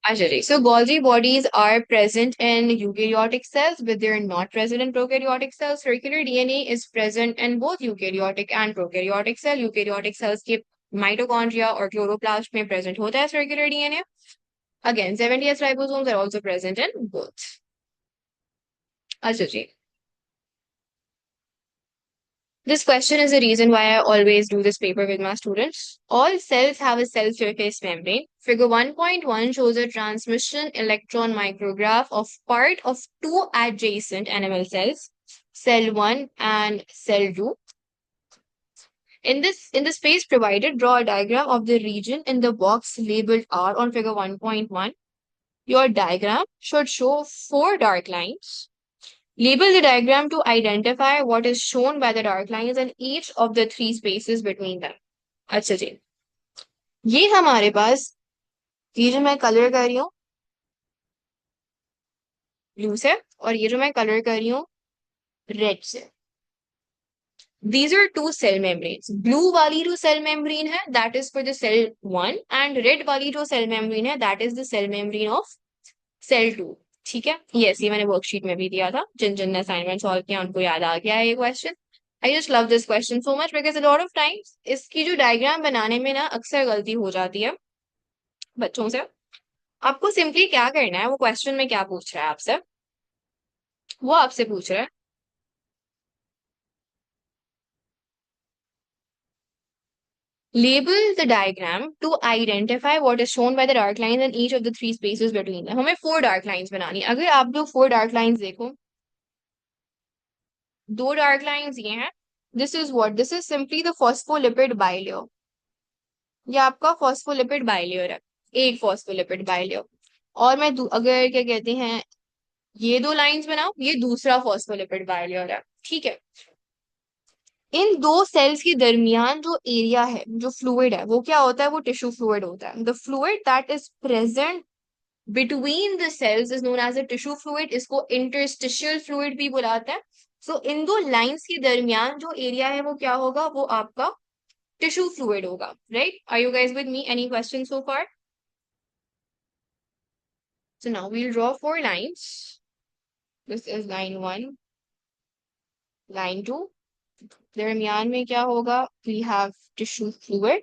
Ajay. So Golgi bodies are present in eukaryotic cells, but they're not present in prokaryotic cells. Circular DNA is present in both eukaryotic and prokaryotic cell. Eukaryotic cells के mitochondria or chloroplast में present होता है circular DNA. Again, 70S ribosomes are also present in both. Ajay. This question is the reason why I always do this paper with my students. All cells have a cell surface membrane. Figure 1.1 shows a transmission electron micrograph of part of two adjacent animal cells, cell 1 and cell 2. In the space provided, draw a diagram of the region in the box labeled R on figure 1.1. Your diagram should show four dark lines. Label the diagram to identify what is shown by the dark lines in each of the three spaces between them. अच्छा जी, ये हमारे पास, ये जो मैं colour कर रही हूँ blue से, और ये जो मैं कलर कर रही हूँ रेड से, these are two cell membranes. Blue वाली जो cell membrane है that is for the cell 1 and red वाली जो cell membrane है that is the cell membrane of cell 2. ठीक है, यस, ये मैंने वर्कशीट में भी दिया था, जिन जिन ने असाइनमेंट सॉल्व किया उनको याद आ गया है ये question. I just love this question so much because a lot of times इसकी जो डायग्राम बनाने में ना अक्सर गलती हो जाती है बच्चों से. आपको सिंपली क्या करना है, वो क्वेश्चन में क्या पूछ रहा है आपसे, वो आपसे पूछ रहा है label the diagram to identify what is shown by the dark lines in each of the three spaces between them. हमें फोर डार्क लाइंस बनानी है. अगर आप जो फोर डार्क लाइंस देखो, दो डार्क लाइंस ये हैं, this is what, this is simply the phospholipid bilayer. ये आपका फॉस्फोलिपिड बाइलेयर है, एक फॉस्फोलिपिड बाइलेयर. और मैं अगर क्या कहते हैं ये दो लाइंस बनाओ, ये दूसरा फॉस्फोलिपिड बाइलेयर है. ठीक है, इन दो सेल्स के दरमियान जो एरिया है, जो फ्लूइड है, वो क्या होता है, वो टिश्यू फ्लूइड होता है. The fluid that is present between the cells is known as a tissue fluid. इसको इंटरस्टिशियल फ्लूइड भी बुलाते हैं. सो इन दो लाइंस के दरमियान जो एरिया है वो क्या होगा, वो आपका टिश्यू फ्लूइड होगा. Right, are you guys with me? Any question so far? So now we'll draw four lines. This is line 1, line 2. दरमियान में क्या होगा, we have tissue fluid.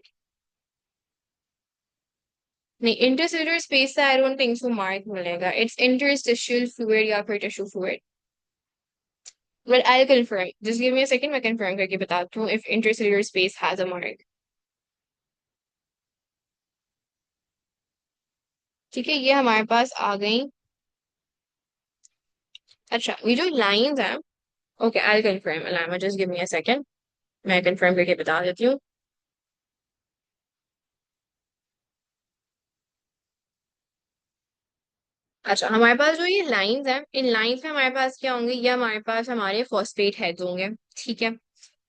नहीं, इंटरसेलुलर स्पेस से I don't think so mark मिलेगा. It's interstitial fluid या फिर tissue fluid. Well, I'll confirm. Just give me a second, मैं confirm करके बताती हूँ if intercellular space has a mark. ठीक है, ये हमारे पास आ गई. अच्छा, ये जो लाइंस हैं, okay I confirm. Allama just give me a second, मैं कंफर्म करके बता देती हूँ. अच्छा, हमारे पास जो ये लाइंस हैं, इन लाइंस में हमारे पास क्या होंगे, ये हमारे पास हमारे फॉस्फेट हेड्स होंगे. ठीक है,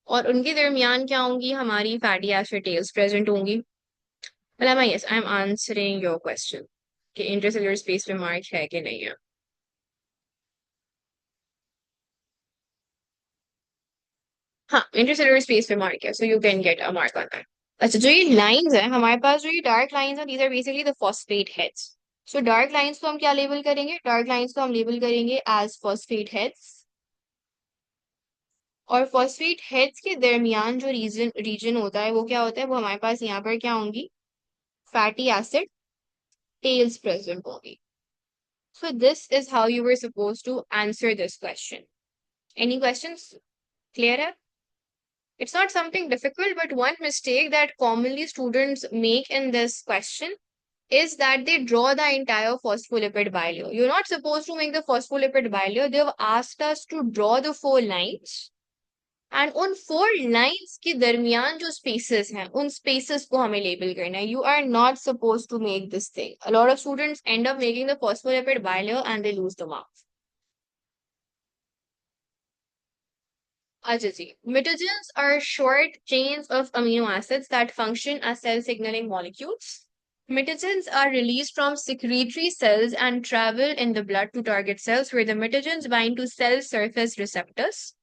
और उनके दरमियान क्या होंगी, हमारी फैटी एसिड टेल्स प्रेजेंट होंगी. अलामा yes, I am answering your question कि इंटरसेलुलर स्पेस पे मार्क है कि नहीं है. हाँ, इंटरसेलुलर स्पेस पे मार्क है, so you can get a mark on that. अच्छा, जो ये लाइंस है हमारे पास, जो ये डार्क लाइंस हैं, these are basically the phosphate heads. So dark lines को हम क्या लेबल करेंगे, डार्क लाइंस को हम लेबल करेंगे एज फॉस्फेट हेड्स. और फॉस्फेट हेड्स के दरमियान जो रीजन रीजन होता है वो क्या होता है, वो हमारे पास यहाँ पर क्या होंगी, फैटी एसिड टेल्स प्रेजेंट होंगी. So this is how you were suppose to answer this question. Any questions? Clear है? It's not something difficult, but one mistake that commonly students make in this question is that they draw the entire phospholipid bilayer. You're not supposed to make the phospholipid bilayer. They've asked us to draw the four lines. And उन four lines के दरमियान जो spaces हैं, उन spaces को हमें label करना है. You are not supposed to make this thing. A lot of students end up making the phospholipid bilayer and they lose the marks. Ajay, mitogens are short chains of amino acids that function as cell signaling molecules. Mitogens are released from secretory cells and travel in the blood to target cells where the mitogens bind to cell surface receptors.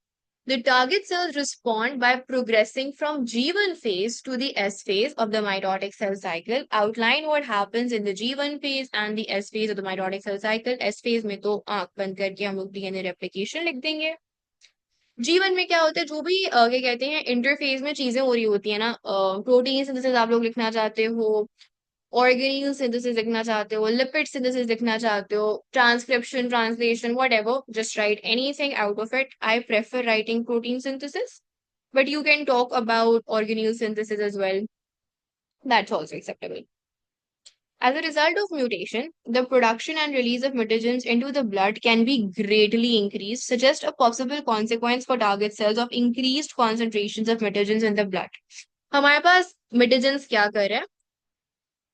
The target cells respond by progressing from G1 phase to the S phase of the mitotic cell cycle. Outline what happens in the G1 phase and the S phase of the mitotic cell cycle. S phase में तो आंख बंद करके हम लोग DNA replication लिख देंगे. G1 में क्या होता है, जो भी क्या कहते हैं इंटरफेज में चीजें हो रही होती है ना, प्रोटीन सिंथेसिस आप लोग लिखना चाहते हो, ऑर्गेनील सिंथेसिस लिखना चाहते हो, लिपिड सिंथेसिस लिखना चाहते हो, transcription, translation, whatever, just write anything out of it. I prefer writing protein synthesis, but you can talk about organelle synthesis as well. That's also acceptable. As a result of mutation, the production and release of mutagens into the blood can be greatly increased, suggest a possible consequence for target cells of increased concentrations of mutagens in the blood. हमारे पास mutagens क्या कर रहे हैं?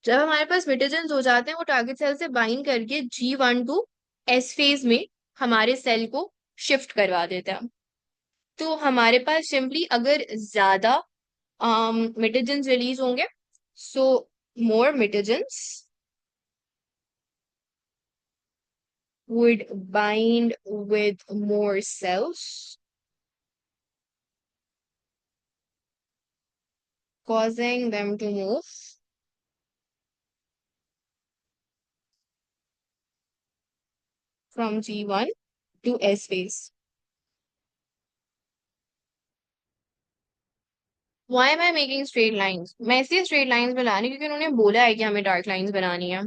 जब हमारे पास mutagens हो जाते हैं, वो टारगेट सेल से बाइंड करके G1 टू S फेज में हमारे सेल को शिफ्ट करवा देता है. तो हमारे पास सिंपली अगर ज्यादा mutagens रिलीज होंगे, so more mutagens would bind with more cells, causing them to move from G1 to S phase. Why am I making straight lines? मैं इसलिए straight lines बना रही हूँ क्योंकि उन्होंने बोला है कि हमें dark lines बनानी है.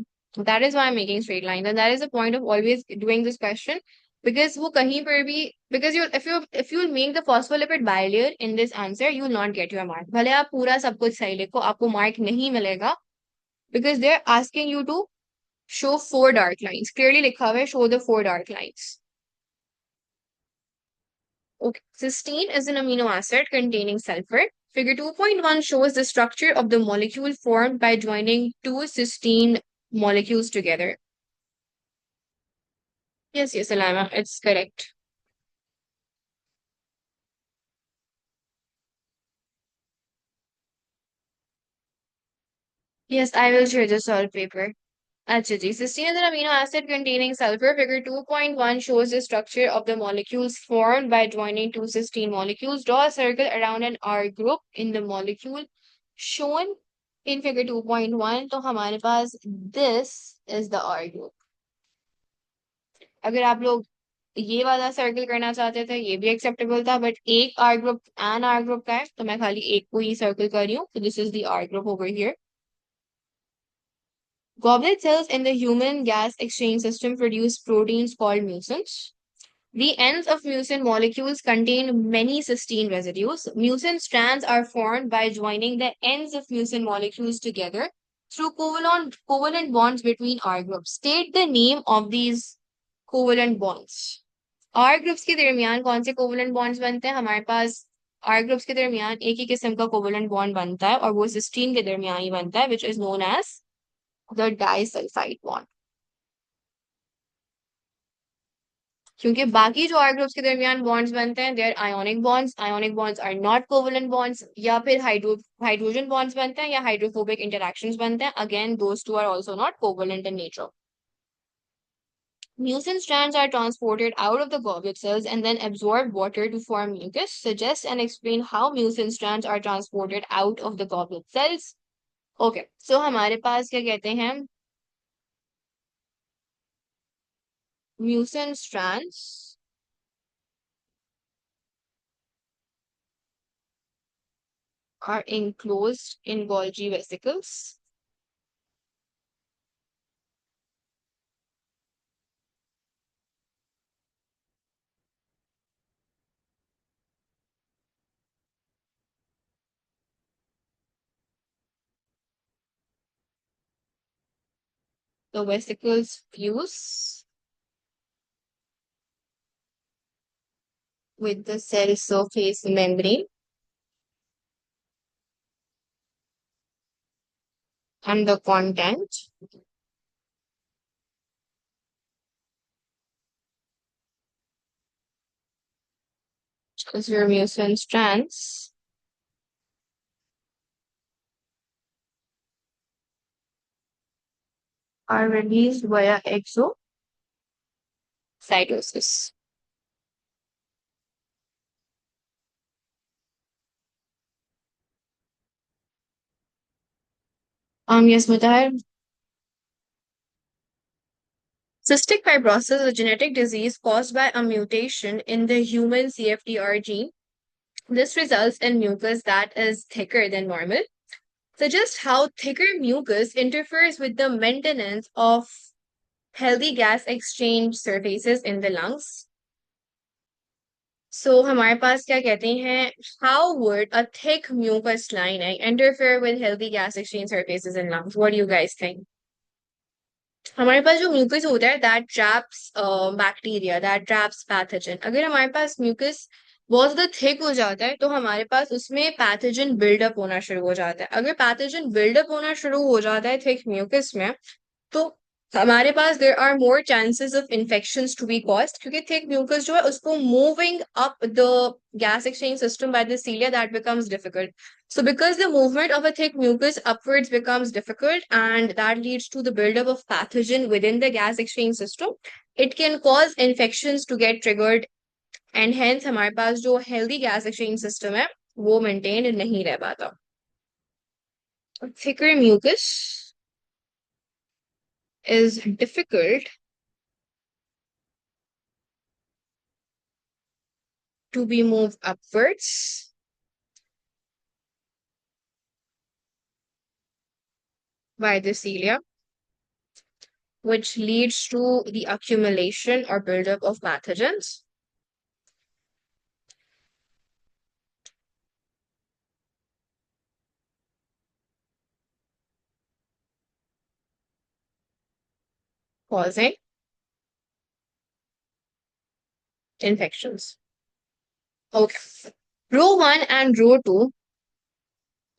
That is why I'm making straight lines, and that is the point of always doing this question, because वो कहीं पर भी, because if you make the phospholipid bilayer in this answer, you will not get your mark. भले आप पूरा सब कुछ सही लिखो, आपको mark नहीं मिलेगा, because they're asking you to show 4 dark lines. Clearly लिखा हुआ है, show the 4 dark lines. Okay. Cysteine is an amino acid containing sulfur. Figure 2.1 shows the structure of the molecule formed by joining two cysteine molecules together. Yes, Alama, it's correct. Yes, I will share the solved paper. अच्छा जी, cysteine is an amino acid containing sulfur. Figure 2.1 shows the structure of the molecules formed by joining two cysteine molecules. Draw a circle around an R group in the molecule shown in figure 2.1. तो हमारे पास this is the R group. अगर आप लोग ये वाला circle करना चाहते थे, ये भी एक्सेप्टेबल था, बट एक R group an R group का है, तो मैं खाली एक को ही सर्कल कर रही हूँ. So this is the R group over here. Goblet cells in the human gas exchange system produce proteins called mucins. The ends of mucin molecules contain many cysteine residues. Mucin strands are formed by joining the ends of mucin molecules together through covalent bonds between R groups. State the name of these covalent bonds. R groups के दरमियान कौन से covalent bonds बनते हैं? हमारे पास R groups के दरमियान एक ही किस्म का covalent bond बनता है, और वो cysteine के दरमियान ही बनता है, which is known as the disulfide bond. क्योंकि बाकी जो R ग्रुप्स के दरमियान बॉन्ड्स बनते हैं, they are ionic bonds are not covalent bonds, या फिर हाइड्रोजन बॉन्ड्स बनते हैं या हाइड्रोफोबिक इंटरैक्शंस बनते हैं. Again those two are also not covalent in nature. Mucin strands are transported out of the goblet cells and then absorb water to form mucus. Suggest and explain how mucin strands are transported out of the goblet cells. Okay, so हमारे पास क्या कहते हैं, mucin strands are enclosed in Golgi vesicles. The vesicles fuse with the cell surface membrane, and the content is your mucin strands are released via exocytosis. Yes, Mutahar. Cystic fibrosis is a genetic disease caused by a mutation in the human CFTR gene. This results in mucus that is thicker than normal. So, just how thicker mucus interferes with the maintenance of healthy gas exchange surfaces in the lungs. So, हमारे पास क्या कहते हैं, how would a thick mucus lining interfere with healthy gas exchange surfaces in lungs? What do you guys think? हमारे पास जो mucus होता है that traps bacteria, that traps pathogen. अगर हमारे पास म्यूकस बहुत ज्यादा थिक हो जाता है तो हमारे पास उसमें पैथोजन बिल्डअप होना शुरू हो जाता है। अगर पैथोजन बिल्डअप होना शुरू हो जाता है थिक म्यूकस में, तो हमारे पास there are more chances of infections to be caused, क्योंकि थिक म्यूकस जो है उसको moving up the gas exchange system by the cilia that becomes difficult. So because the movement of a thick mucus upwards becomes difficult and that leads to the buildup of pathogen within the gas exchange system, it can cause infections to get triggered and hence हमारे पास जो healthy gas exchange system है वो maintained नहीं रह पाता. Thicker mucus is difficult to be moved upwards by the cilia, which leads to the accumulation or buildup of pathogens. Causing infections. Okay. Row 1 and row 2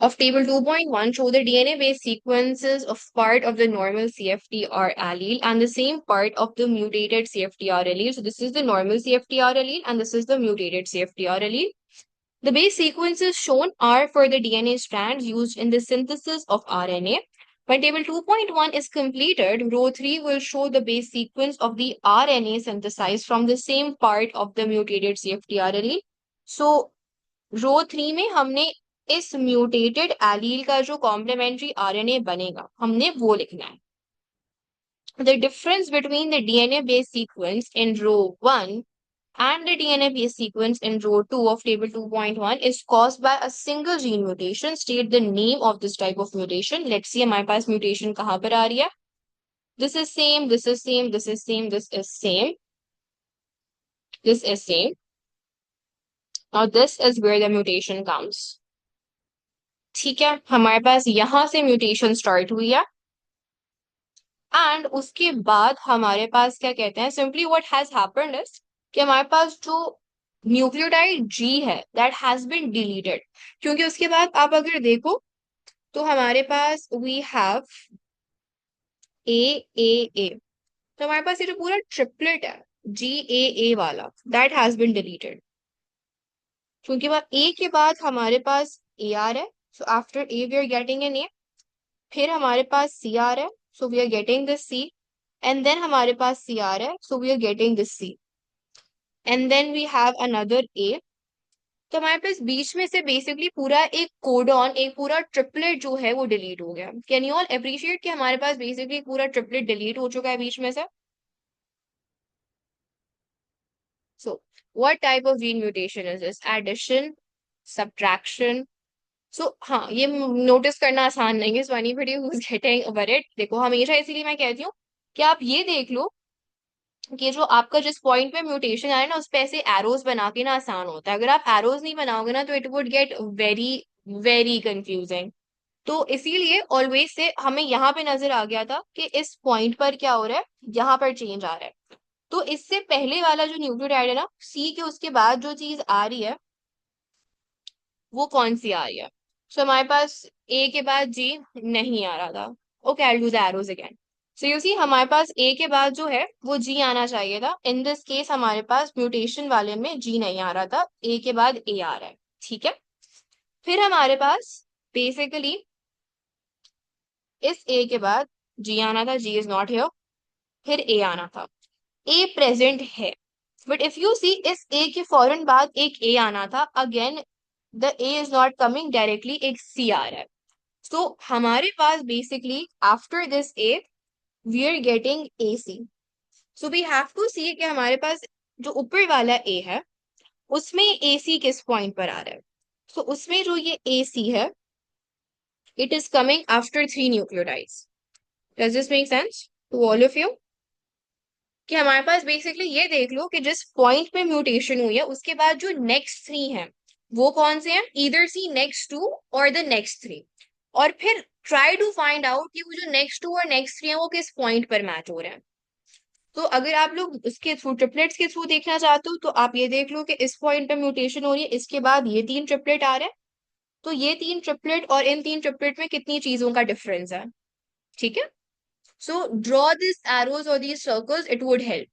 of table 2.1 show the DNA-based sequences of part of the normal CFTR allele and the same part of the mutated CFTR allele. So this is the normal CFTR allele and this is the mutated CFTR allele. The base sequences shown are for the DNA strands used in the synthesis of RNA. When table 2.1 is completed, row 3 will show the base sequence of the RNA synthesized from the same part of the mutated CFTR allele. So रो 3 में हमने इस mutated allele का जो complementary RNA बनेगा हमने वो लिखना है. The difference between the DNA based sequence in row 1 and the DNA based sequence in row 2 of table 2.1 is caused by a single gene mutation. State the name of this type of mutation. Let's see हमारे पास mutation कहाँ पर आ रही है. This is same, this is same, this is same, this is same, this is same. Now this is where the mutation comes. ठीक है, हमारे पास यहां से म्यूटेशन स्टार्ट हुई है एंड उसके बाद हमारे पास क्या कहते हैं, simply what has happened is कि हमारे पास जो न्यूक्लियोटाइड जी है दैट हैज बीन डिलीटेड. क्योंकि उसके बाद आप अगर देखो तो हमारे पास वी हैव ए ए ए, तो हमारे पास ये जो पूरा ट्रिपलेट है जी ए वाला दैट हैज बीन डिलीटेड. क्योंकि बाद ए के बाद हमारे पास ए आर है, so after A we are getting an A. फिर हमारे पास सी आर है, so we are getting this C. And then हमारे पास सी आर है, so we are getting this C. And then we have another A. तो हमारे पास बीच में से बेसिकली पूरा एक कोडॉन, एक पूरा ट्रिपलेट जो है वो डिलीट हो गया. कैन यू ऑल अप्रिशिएट कि हमारे पास बेसिकली पूरा ट्रिपलेट डिलीट हो चुका है बीच में से. So what type of gene mutation is this? Addition, subtraction. So हाँ, ये नोटिस करना आसान नहीं है. So anybody who is getting worried, देखो हमेशा इसीलिए मैं कहती हूँ कि आप ये देख लो कि जो आपका जिस पॉइंट पे म्यूटेशन आया ना उस पे ऐसे एरोज बना के ना आसान होता है. अगर आप एरोज नहीं बनाओगे ना तो it would get very very confusing. तो इसीलिए ऑलवेज से हमें यहाँ पे नजर आ गया था कि इस पॉइंट पर क्या हो रहा है, यहाँ पर चेंज आ रहा है. तो इससे पहले वाला जो न्यूक्लियोटाइड है ना सी के, उसके बाद जो चीज आ रही है वो कौन सी आ रही है. सो हमारे पास ए के बाद जी नहीं आ रहा था. Okay, I will do the arrows again. So you see हमारे पास ए के बाद जो है वो जी आना चाहिए था. इन दिस केस हमारे पास म्यूटेशन वाले में जी नहीं आ रहा था, ए के बाद ए आ रहा है. ठीक है, फिर हमारे पास बेसिकली इस ए के बाद जी आना था, जी इज नॉट हियर. फिर ए आना था, ए प्रेजेंट है. बट इफ यू सी इस ए के फौरन बाद एक ए आना था, again the A is not coming directly, एक सी आ रहा है. So हमारे पास basically after this A we are getting AC. So we have to see कि हमारे पास जो ऊपर वाला A है उसमें AC किस पॉइंट पर आ रहा है. So उसमें जो ये AC है it is coming after 3 nucleotides. Does this make sense to all of you? कि हमारे पास बेसिकली ये देख लो कि जिस पॉइंट पे म्यूटेशन हुई है उसके बाद जो नेक्स्ट 3 हैं वो कौन से हैं, ईदर सी नेक्स्ट 2 और द नेक्स्ट 3. और फिर ट्राई टू फाइंड आउट कि वो जो नेक्स्ट 2 और नेक्स्ट 3 है वो किस पॉइंट पर मैच हो रहे हैं. तो अगर आप लोग उसके थ्रू ट्रिपलेट्स के थ्रू देखना चाहते हो तो आप ये देख लो कि इस पॉइंट पे म्यूटेशन हो रही है, इसके बाद ये 3 ट्रिपलेट आ रहे हैं. तो ये 3 ट्रिपलेट और इन 3 ट्रिपलेट में कितनी चीजों का डिफरेंस है. ठीक है. So draw these arrows or these circles, it would help.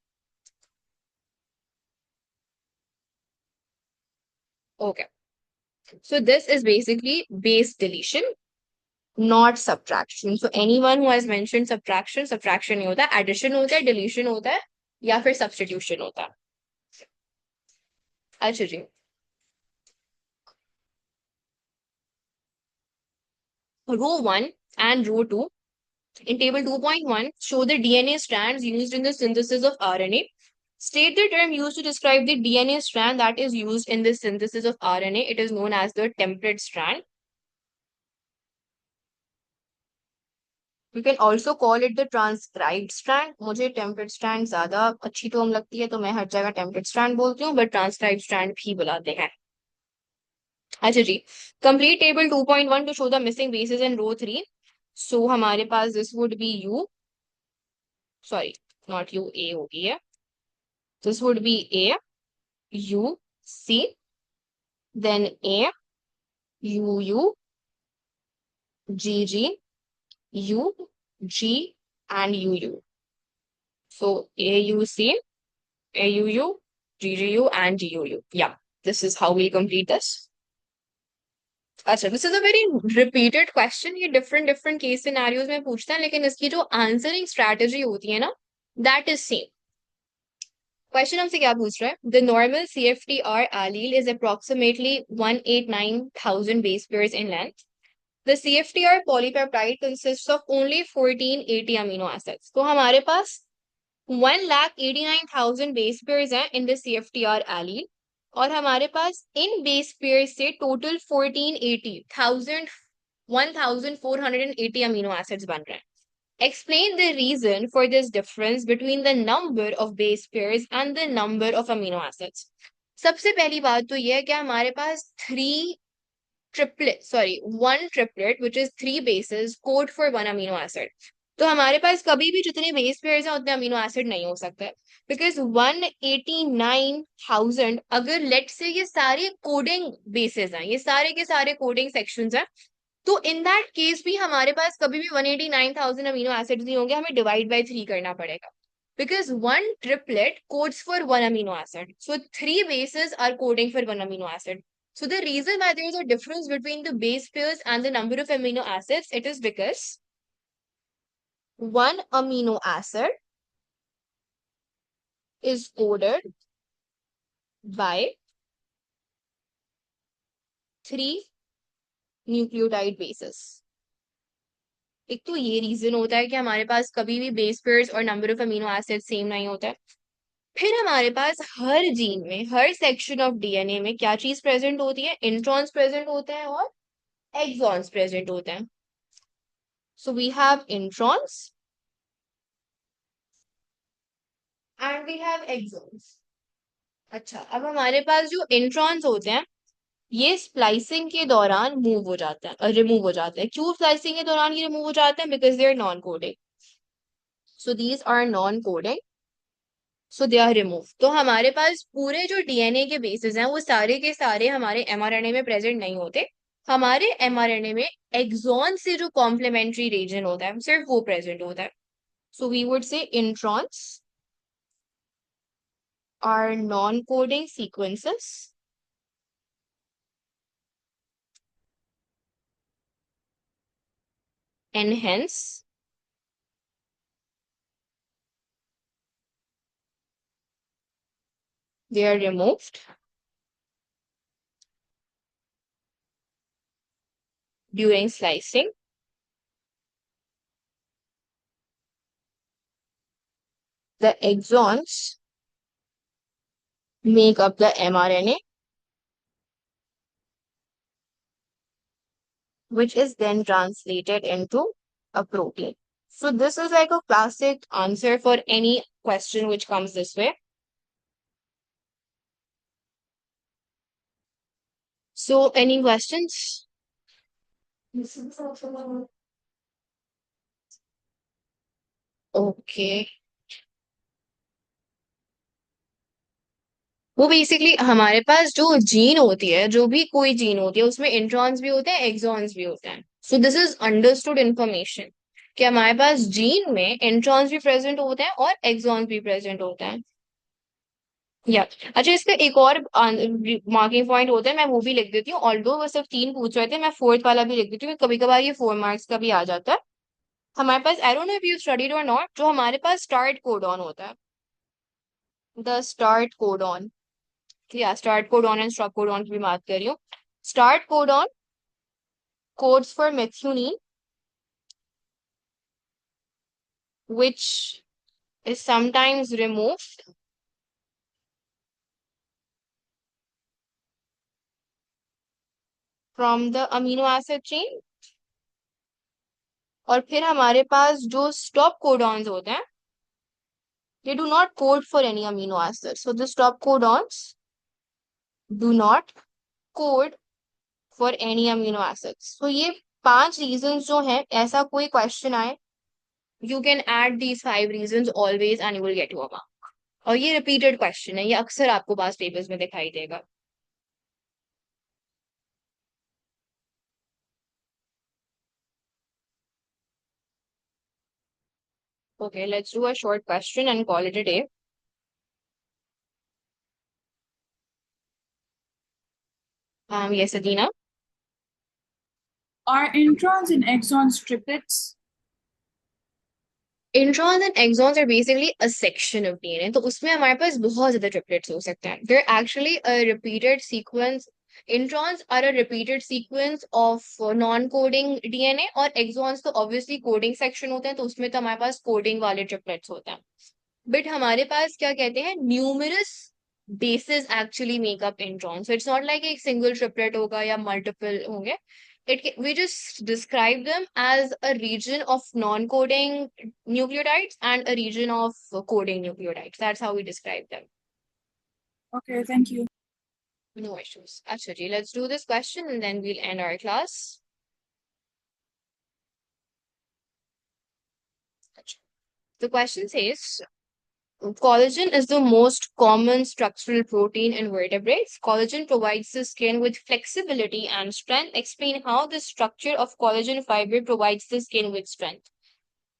Okay. So this is basically base deletion, not subtraction. So anyone who has mentioned subtraction, subtraction नहीं होता, addition होता है, deletion होता है, या फिर substitution होता है. अच्छा जी. Row 1 and row 2 in table 2.1 show the DNA strands used in the synthesis of RNA. State the term used to describe the DNA strand that is used in the synthesis of RNA. It is known as the template strand. You can also call it the transcribed strand. मुझे template strand ज्यादा अच्छी term लगती है तो मैं हर जगह template strand बोलती हूँ, but transcribed strand भी बुलाते हैं. अच्छा जी. Complete table 2.1 to show the missing bases in row 3. So हमारे पास this would be U. Sorry, not U, A होगी है. This would be A, U, C, then A, U, U, G, G, U, G, and U, U. So A, U, C, AUU, GGU, and GUU. Yeah, this is how we complete this. अच्छा, this is a very repeated question. ये different case scenarios में पूछता है, लेकिन इसकी जो answering strategy होती है ना, that is same. Question हमसे क्या पूछ रहा है? The normal CFTR allele is approximately 189,000 base pairs in length. The CFTR polypeptide consists of only 1480 amino acids. तो हमारे पास 1,89,000 बेस पेयर्स हैं इन द CFTR एलील, और हमारे पास इन बेस पेयर्स से टोटल 1480 अमीनो एसिड्स बन रहे हैं. Explain the reason for this difference between the number of base pairs and the number of amino acids. सबसे पहली बात तो यह है कि हमारे पास one triplet which is 3 bases code for 1 amino acid. तो हमारे पास कभी भी जितने बेस पेयर्स हैं उतने अमीनो एसिड नहीं हो सकते, बिकॉज 189,000 अगर लेट से ये सारे कोडिंग बेसिस हैं, ये सारे के सारे कोडिंग सेक्शंस हैं, तो इन दैट केस भी हमारे पास कभी भी 189,000 अमीनो एसिड्स नहीं होंगे, हमें डिवाइड बाय 3 करना पड़ेगा, because one triplet codes for 1 amino acid. So 3 bases are coding for 1 amino acid. So the reason why there is a difference between the base pairs and the number of amino acids, it is because one amino acid is coded by 3 nucleotide bases. एक तो ये reason होता है कि हमारे पास कभी भी base pairs और number of amino acid same नहीं होता है. फिर हमारे पास हर जीन में, हर सेक्शन ऑफ डीएनए में क्या चीज प्रेजेंट होती है? इंट्रॉन्स प्रेजेंट होते हैं और exons present होते हैं. So we have introns and we have exons. अच्छा, अब हमारे पास जो इंट्रॉन्स होते हैं ये स्प्लाइसिंग के दौरान मूव हो जाता है, रिमूव हो जाते हैं. क्यों स्प्लाइसिंग के दौरान ये रिमूव हो जाते हैं? Because they are non coding. So these are non coding, so they are remove. तो हमारे पास पूरे जो डीएनए के बेसिस हैं वो सारे के सारे हमारे एमआरएनए में प्रेजेंट नहीं होते. हमारे एमआरएनए में एक्सॉन से जो कॉम्प्लीमेंट्री रीजन होता है सिर्फ वो प्रेजेंट होता है. So we would say introns are non-coding sequences and hence they are removed during slicing. the exons make up the mRNA, which is then translated into a protein. So this is like a classic answer for any question which comes this way. So any questions? Okay. वो basically हमारे पास जो gene होती है, जो भी कोई gene होती है, उसमें इंट्रॉन्स भी होते हैं, एक्सॉन्स भी होते हैं. सो दिस इज अंडरस्टूड इन्फॉर्मेशन कि हमारे पास जीन में इंट्रॉन्स भी प्रेजेंट होते हैं और एक्सॉन्स भी प्रेजेंट होते हैं. या अच्छा, इसका एक और मार्किंग पॉइंट होता है, मैं वो भी लिख देती हूँ. ऑल्दो वो सिर्फ 3 पूछ रहे थे, मैं फोर्थ वाला भी लिख देती हूँ. कभी कभार ये 4 मार्क्स का भी आ जाता है. हमारे पास, I don't know if you studied or not, जो हमारे पास स्टार्ट कोडॉन होता है, द स्टार्ट कोडॉन, या start codon and stop codon की भी बात कर रही हूँ. Start codon codes for methionine, which is sometimes removed from the amino acid chain. और फिर हमारे पास जो stop codons होते हैं, they do not code for any amino acid. So the stop codons do not code for any amino acids. So ये 5 reasons जो हैं, ऐसा कोई question आए, you can add these 5 reasons always and you will get your mark. और ये repeated question है, ये अक्सर आपको पास papers में दिखाई देगा. Okay, let's do a short question and call it a day. Yes, Adina. Are introns and exons triplets? Introns and exons are basically a section of DNA. तो उसमें हमारे पास बहुत ज़्यादा triplets हो सकते हैं. They're actually a repeated sequence. Introns are a repeated sequence of non-coding DNA, और exons तो obviously coding section होते हैं, तो उसमें तो हमारे पास coding वाले triplets होते हैं. But हमारे पास क्या कहते हैं, numerous bases actually make up introns. So it's not like एक single triplet होगा या multiple होंगे. We just describe them as a region of non-coding nucleotides and a region of coding nucleotides. That's how we describe them. Okay, thank you. No issues. Actually, let's do this question and then we'll end our class. The question says, collagen is the most common structural protein in vertebrates. Collagen provides the skin with flexibility and strength. Explain how the structure of collagen fiber provides the skin with strength.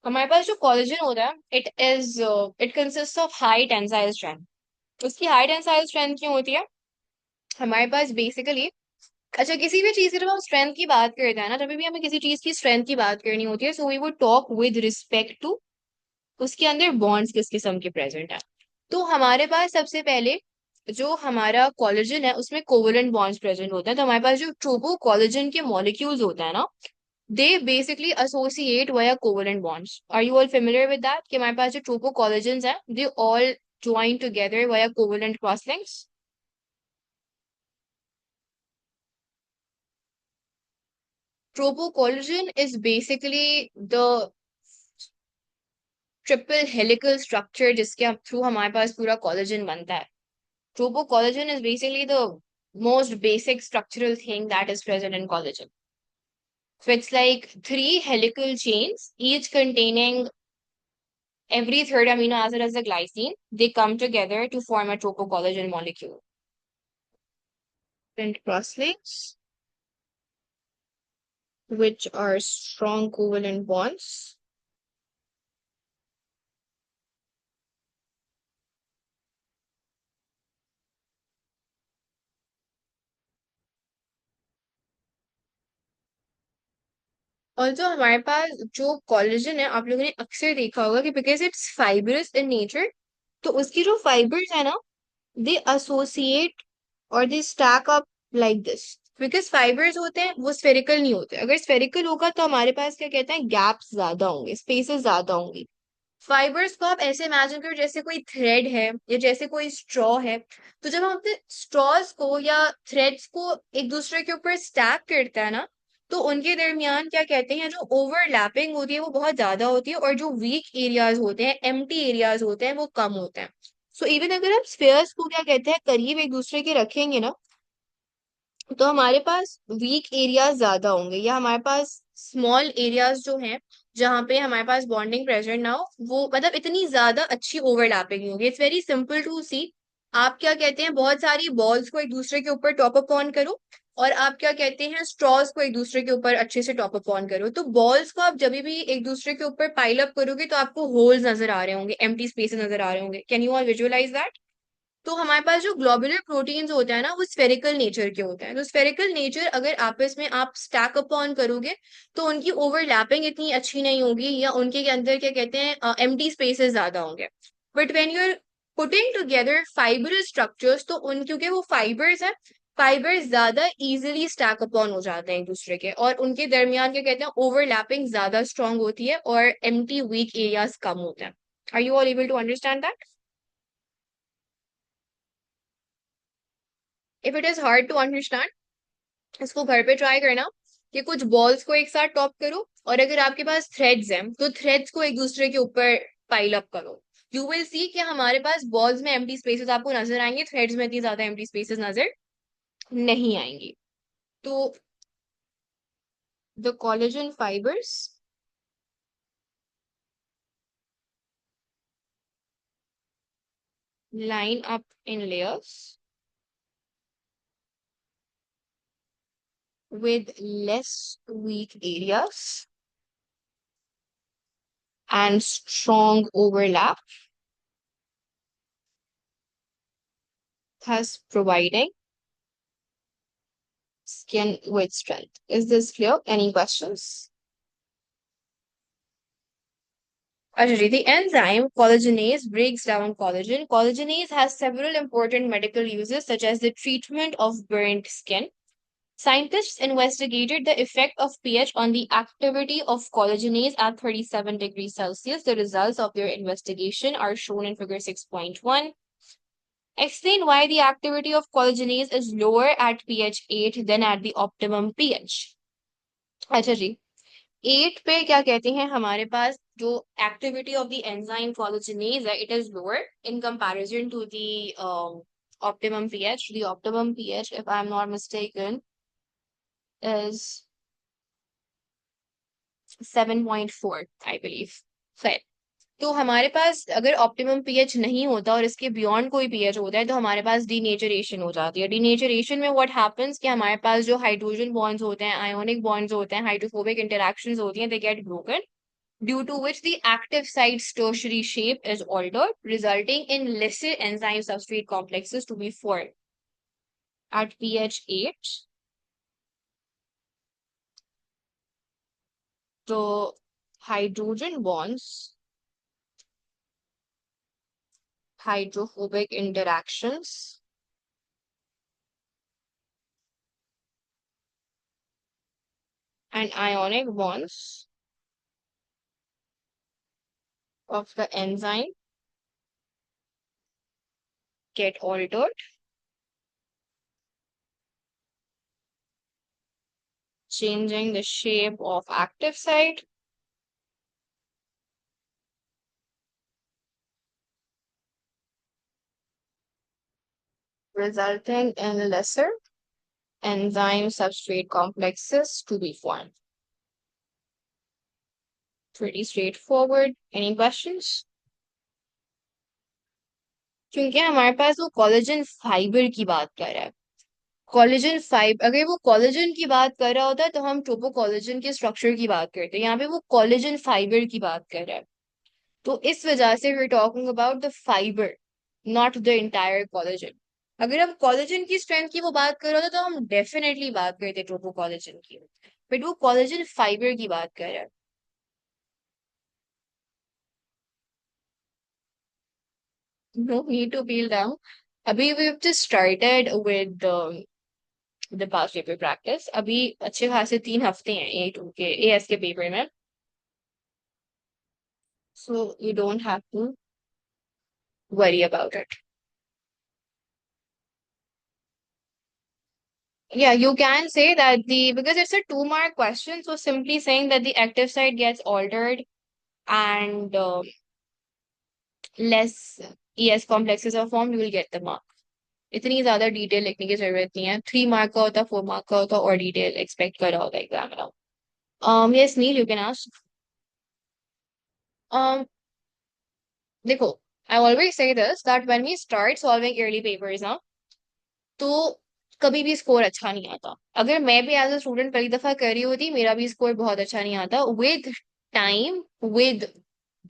हमारे पास जो collagen होता है, it consist of high tensile strength. उसकी high tensile strength क्यों होती है? हमारे पास बेसिकली, अच्छा, किसी भी चीज की जब हम स्ट्रेंथ की बात करते हैं ना, जब भी हमें किसी चीज की स्ट्रेंथ की बात करनी होती है, so we would talk with respect to उसके अंदर बॉन्ड्स किस किस्म के प्रेजेंट है. तो हमारे पास सबसे पहले जो हमारा कोलेजन है, उसमें कोवलेंट बॉन्ड्स प्रेजेंट होते हैं. तो हमारे पास जो ट्रोपो कोलेजन के मॉलिक्यूल्स होता है ना, they basically associate via covalent bonds. Are you all familiar with that? कि हमारे पास जो tropo collagens हैं, they all join together via covalent cross links. Tropo collagen is basically the triple helical structure जिसके through हमारे पास पूरा collagen बनता है. Tropo collagen is basically the most basic structural thing that is present in collagen. So it's like 3 helical chains, each containing every third amino acid as a glycine. They come together to form a tropocollagen molecule. And cross-links, which are strong covalent bonds. और जो हमारे पास जो collagen है, आप लोगों ने अक्सर देखा होगा कि because it's fibrous in nature, तो उसकी जो फाइबर्स है ना, दे एसोसिएट और they stack up like this. Because fibres होते हैं वो स्फेरिकल नहीं होते. अगर स्फेरिकल होगा तो हमारे पास क्या कहते हैं, गैप्स ज्यादा होंगे, स्पेसेस ज्यादा होंगी. फाइबर्स को आप ऐसे इमेजिन करो जैसे कोई थ्रेड है या जैसे कोई स्ट्रॉ है। तो जब हम अपने स्ट्रॉज को या थ्रेड्स को एक दूसरे के ऊपर स्टैक करते हैं ना, तो उनके दरमियान क्या कहते हैं, जो ओवरलैपिंग होती है वो बहुत ज्यादा होती है, और जो वीक एरियाज होते हैं, एम्प्टी एरियाज होते हैं, वो कम होते हैं। सो इवन अगर आप स्फेयर्स को क्या कहते हैं करीब एक दूसरे के रखेंगे ना, तो हमारे पास वीक एरियाज ज्यादा होंगे, या हमारे पास स्मॉल एरियाज जो हैं जहाँ पे हमारे पास बॉन्डिंग प्रेजेंट ना हो, वो मतलब इतनी ज्यादा अच्छी ओवरलैपिंग नहीं होगी। इट्स वेरी सिंपल टू सी। आप क्या कहते हैं, बहुत सारी बॉल्स को एक दूसरे के ऊपर टॉप अप ऑन करो, और आप क्या कहते हैं स्ट्रॉज को एक दूसरे के ऊपर अच्छे से टॉप अप ऑन करो, तो बॉल्स को आप जब भी एक दूसरे के ऊपर पाइल अप करोगे तो आपको होल्स नजर आ रहे होंगे, एम्प्टी स्पेसेस नजर आ रहे होंगे। Can you all visualize that? तो हमारे पास जो ग्लोबुलर प्रोटीन्स होते हैं ना, वो स्फेरिकल नेचर के होते हैं। तो स्फेरिकल नेचर अगर आपस में आप स्टैक अपॉन करोगे, तो उनकी ओवरलैपिंग इतनी अच्छी नहीं होगी, या उनके के अंदर क्या कहते हैं एम्प्टी स्पेसेस ज्यादा होंगे। But when you are putting together fibre structures, तो उन क्योंकि वो फाइबर्स है, फाइबर्स ज्यादा इजिली स्टैक अपॉन हो जाते हैं एक दूसरे के, और उनके दरमियान क्या कहते हैं ओवरलैपिंग ज्यादा स्ट्रांग होती है, और एम्प्टी वीक एरियाज कम होते हैं। Are you all able to understand that? If it is hard to understand, इसको घर पे ट्राई करना कि कुछ बॉल्स को एक साथ टॉप करो, और अगर आपके पास थ्रेड्स हैं तो थ्रेड्स को एक दूसरे के ऊपर पाइल अप करो। यू विल सी कि हमारे पास बॉल्स में एम्प्टी स्पेसेस आपको नजर आएंगे, थ्रेड्स में इतनी ज्यादा एम्प्टी स्पेसेस नजर नहीं आएंगी। तो the collagen fibres line up in layers with less weak areas and strong overlap, thus providing skin with strength. Is this clear? Any questions? Ajay, the enzyme collagenase breaks down collagen. Collagenase has several important medical uses, such as the treatment of burnt skin. Scientists investigated the effect of pH on the activity of collagenase at 37 degrees Celsius. The results of their investigation are shown in figure 6.1. Explain why the activity of collagenase is lower at pH 8 than at the optimum pH. अच्छा जी, 8 पे क्या कहते हैं, हमारे पास जो activity of the enzyme collagenase है, it is lower in comparison to the optimum pH. The optimum pH, if I'm not mistaken, is 7.4, I believe. Fair. तो हमारे पास अगर ऑप्टिमम पीएच नहीं होता और इसके बियॉन्ड कोई पीएच होता है, तो हमारे पास डीनेचरेशन हो जाती है। डीनेचरेशन में व्हाट हैपेंस कि हमारे पास जो हाइड्रोजन बॉन्ड्स होते हैं, आयोनिक बॉन्ड्स होते हैं, हाइड्रोफोबिक इंटरेक्शंस होती हैं, they get broken, due to which the active site's tertiary shape is altered, resulting in lesser enzyme substrate complexes to be formed. At pH 8, the hydrogen bonds, hydrophobic interactions, and ionic bonds of the enzyme get altered, changing the shape of active site, resulting in lesser enzyme substrate complexes to be formed. Pretty straightforward. Any questions? क्योंकि हमारे पास वो collagen fibre की बात कर रहा है। Collagen fibre, अगर वो कोलेजन की बात कर रहा होता है तो हम ट्रोपो कोलेजन के स्ट्रक्चर की बात करते हैं, यहाँ पे वो कोलेजन फाइबर की बात कर रहा है। तो इस वजह से we talking about the fibre, not the entire collagen. अगर हम कोलेजन की स्ट्रेंथ की वो बात कर रहे होते तो हम डेफिनेटली बात करते ट्रोपो कोलेजन की, बट वो कोलेजन फाइबर की बात कर रहा है। No need to peel down. अभी we've just started with the past paper practice. अभी अच्छे खासे 3 हफ्ते हैं A2 के AS के पेपर में। So you don't have to worry about it. Yeah, you can say that because it's a 2 mark question, so simply saying that the active side gets altered and less ES complexes are formed, you will get the mark. इतनी ज्यादा detail लिखने की जरूरत नहीं है. 3 mark का होता, 4 mark का होता, और डिटेल एक्सपेक्ट कर रहा होगा examiner. Yes, Neil, you can ask. Um, देखो, I always say this that when we start solving yearly papers ना, तो कभी भी स्कोर अच्छा नहीं आता. अगर मैं भी एज अ स्टूडेंट पहली दफा कर रही होती, मेरा भी स्कोर बहुत अच्छा नहीं आता. विद टाइम, विद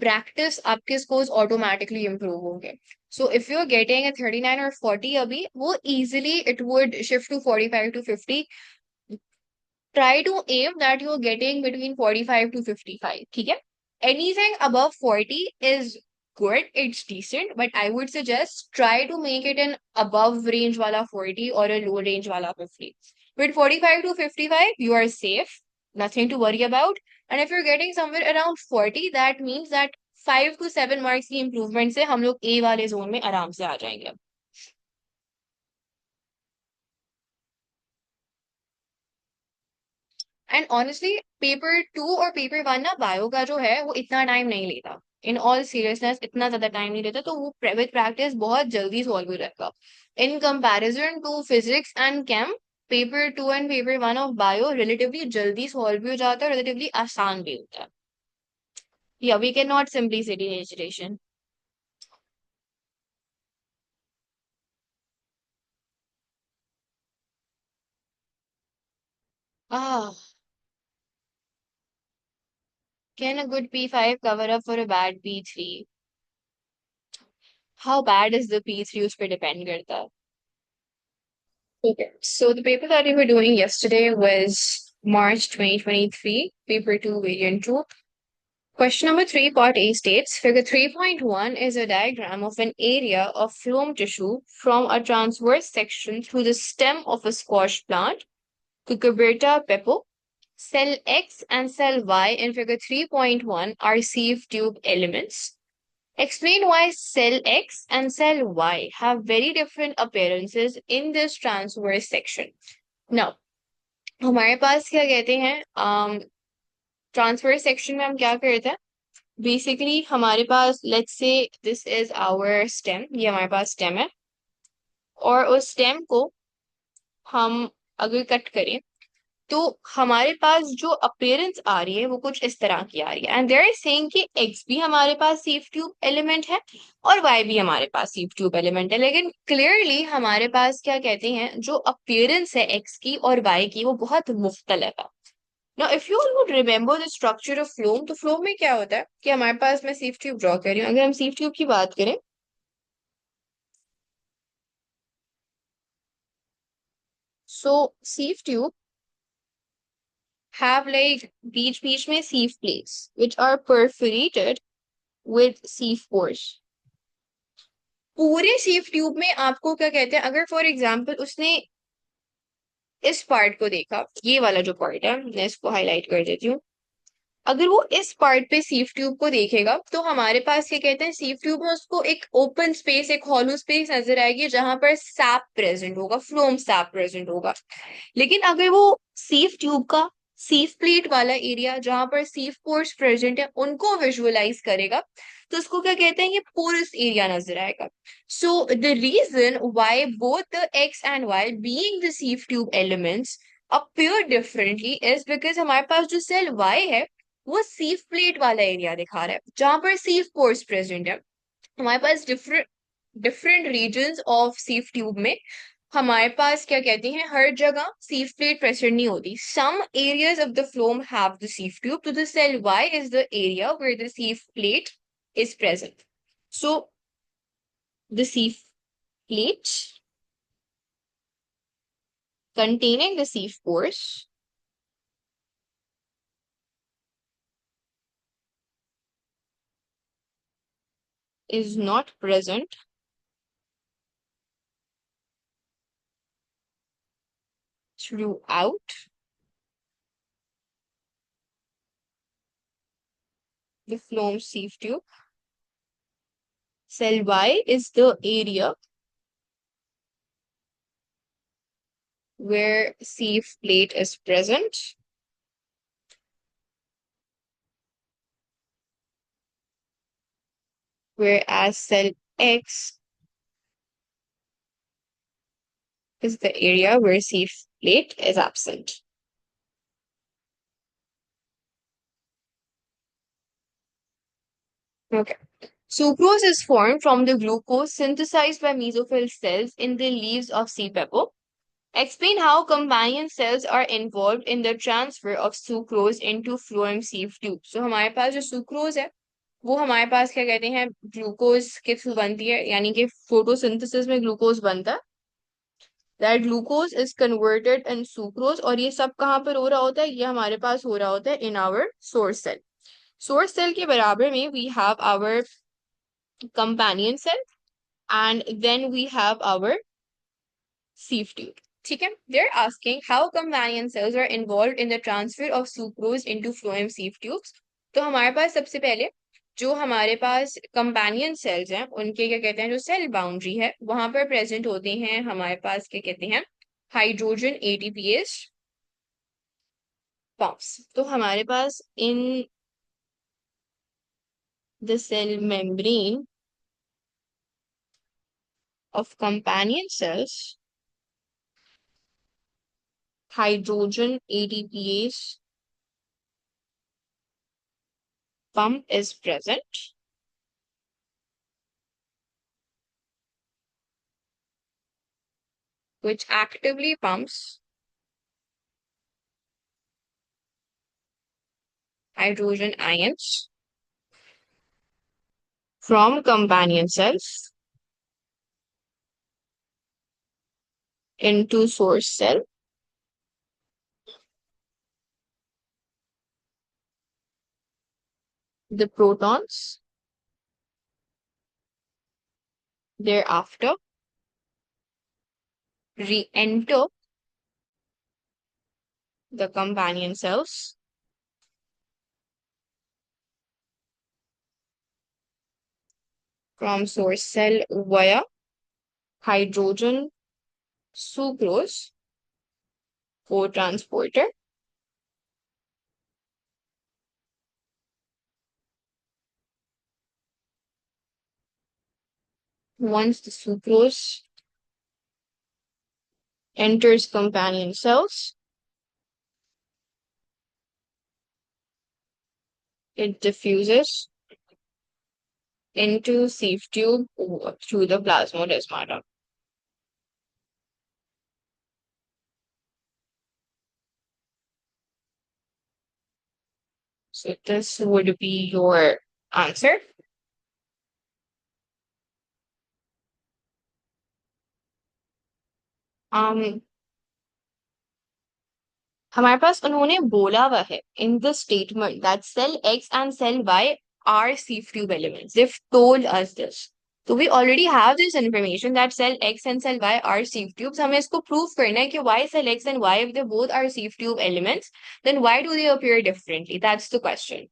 प्रैक्टिस, आपके स्कोर्स ऑटोमेटिकली इम्प्रूव होंगे. So if you are getting a 39 और 40 अभी, वो easily it would shift to 45 to 50. Try to aim that you're getting between 45 to 55. ठीक है? Anything above 40 is good, it's decent, but I would suggest try to make it an above range wala 40 or a low range wala 50. With 45 to 55, you are safe, nothing to worry about. And if you're getting somewhere around 40, that means that 5 to 7 marks की improvement से हम लोग A वाले zone में आराम से आ जाएंगे. And honestly paper 2 और पेपर 1 ना बायो का जो है वो इतना टाइम नहीं लेता. इन ऑल सीरियसनेस इतना ज्यादा टाइम नहीं लेता, तो वो विद प्रैक्टिस बहुत जल्दी सॉल्व हो जाएगा. In comparison to physics and chem, paper 2 and paper 1 of bio relatively जल्दी सॉल्व भी हो जाता है, रिलेटिवली आसान भी होता है. या वी कैन नॉट सिंपली से डिनेचरेशन. Ah, can a good P5 cover up for a bad P3? How bad is the P3 उस पर डिपेंड करता है. Okay, so the paper that we were doing yesterday was March 2023, paper 2, variant 2. Question number 3, part A states, figure 3.1 is a diagram of an area of phloem tissue from a transverse section through the stem of a squash plant, Cucurbita pepo. Cell X and cell Y in figure 3.1 are sieve tube elements. Explain why cell X and cell Y have very different appearances in this transverse section. Now, हमारे पास क्या कहते हैं, transfer section में हम क्या करते हैं. Basically हमारे पास let's say this is our stem, ये हमारे पास स्टेम है, और उस स्टेम को हम अगर कट करें तो हमारे पास जो अपीयरेंस आ रही है वो कुछ इस तरह की आ रही है. एंड देयर इज सेइंग कि एक्स भी हमारे पास सीफ ट्यूब एलिमेंट है और वाई भी हमारे पास सीफ ट्यूब एलिमेंट है, लेकिन क्लियरली हमारे पास क्या कहते हैं, जो अपीयरेंस है एक्स की और वाई की वो बहुत मुख्तलिफ है. Now, if you would remember the structure of phloem, तो फ्लोम में क्या होता है कि हमारे पास, मैं सीफ ट्यूब ड्रॉ कर रही हूँ, अगर हम सीफ ट्यूब की बात करें, सो सीफ ट्यूब have like बीच बीच में sieve plates which are perforated with sieve pores. पूरे sieve ट्यूब में आपको क्या कहते हैं, अगर फॉर एग्जांपल उसने इस पार्ट को देखा, ये वाला जो पार्ट है मैं इसको हाईलाइट कर देती हूँ, अगर वो इस पार्ट पे सीव ट्यूब को देखेगा तो हमारे पास क्या कहते हैं, सीव ट्यूब में उसको एक ओपन स्पेस, एक हॉलो स्पेस नजर आएगी जहां पर सैप प्रेजेंट होगा, फ्लोम सैप प्रेजेंट होगा. लेकिन अगर वो सीव ट्यूब का सीव प्लेट वाला एरिया जहां पर सीव पोर्स प्रेजेंट है उनको विजुअलाइज करेगा, तो उसको क्या कहते हैं, ये पोरस एरिया नजर आएगा. So the reason why both the X and Y being the sieve tube elements appear differently is because हमारे पास जो सेल Y है वो सीव प्लेट वाला एरिया दिखा रहा है जहां पर सीव पोर्स प्रेजेंट है. हमारे पास different different region of sieve tube में हमारे पास क्या कहते हैं, हर जगह सीव प्लेट प्रेजेंट नहीं होती. Some areas of the phloem have the sieve tube, तो the cell Y is the area where the sieve plate is present. So the sieve plate containing the sieve pores is not present throughout the phloem sieve tube. Cell Y is the area where sieve plate is present. Whereas cell X is the area where sieve plate is absent. Okay. Sucrose is formed from the glucose synthesized by mesophyll cells in the leaves of sea pepper. Explain how companion cells are involved in the transfer of sucrose into phloem sieve tube. So हमारे पास जो sucrose है वो हमारे पास क्या कहते हैं glucose के थ्रू बनती है यानी कि फोटोसिंथेसिस में ग्लूकोज बनता है that glucose is converted in sucrose और ये सब कहाँ पर हो रहा होता है ये हमारे पास हो रहा होता है इन आवर सोर्स सेल के बराबर में we have our companion cell and then we have our sieve tube. ठीक है they're asking how companion cells are involved in the transfer of sucrose into phloem sieve tubes. तो हमारे पास सबसे पहले जो हमारे पास कंपेनियन सेल्स हैं उनके क्या कहते हैं जो सेल बाउंड्री है वहां पर प्रेजेंट होते हैं हमारे पास क्या कहते हैं हाइड्रोजन एटीपीएस पंप्स. तो हमारे पास in the cell membrane of companion cells, hydrogen ATPase pump is present. Which actively pumps hydrogen ions from companion cells into source cell. The protons thereafter re-enter the companion cells from source cell via hydrogen sucrose co-transporter. Once the sucrose enters companion cells, it diffuses into sieve tube through the plasmodesmata. So this would be your answer. हमारे पास उन्होंने बोला हुआ है in the statement that cell X and cell Y are sieve tube elements. They've told us this. So we already have this information that cell X and cell Y are sieve tubes. हमें इसको prove करना है कि why cell X and Y, if they both are sieve tube elements, then why do they appear differently? That's the question.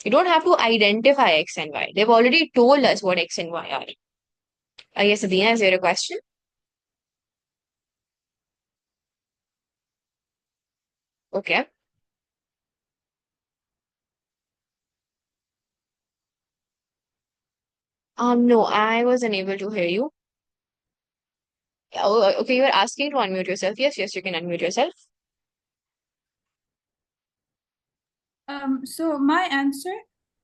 You don't have to identify X and Y. They've already told us what X and Y are. Yes, Adina, is there a question? Okay. No, I was unable to hear you. Oh, okay, you were asking to unmute yourself. Yes, yes, you can unmute yourself. So my answer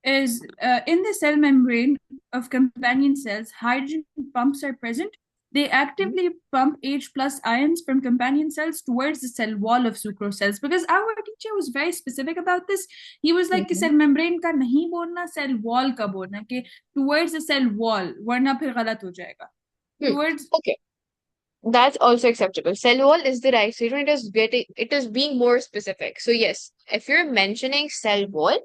is in the cell membrane of companion cells, hydrogen pumps are present. They actively pump H plus ions from companion cells towards the cell wall of sucrose cells. Because our teacher was very specific about this. He was like कि cell membrane का नहीं बोलना, cell wall का बोलना कि towards the cell wall, वरना फिर गलत हो जाएगा. Towards Okay, that's also acceptable. Cell wall is the right statement. It is being more specific. So yes, if you're mentioning cell wall,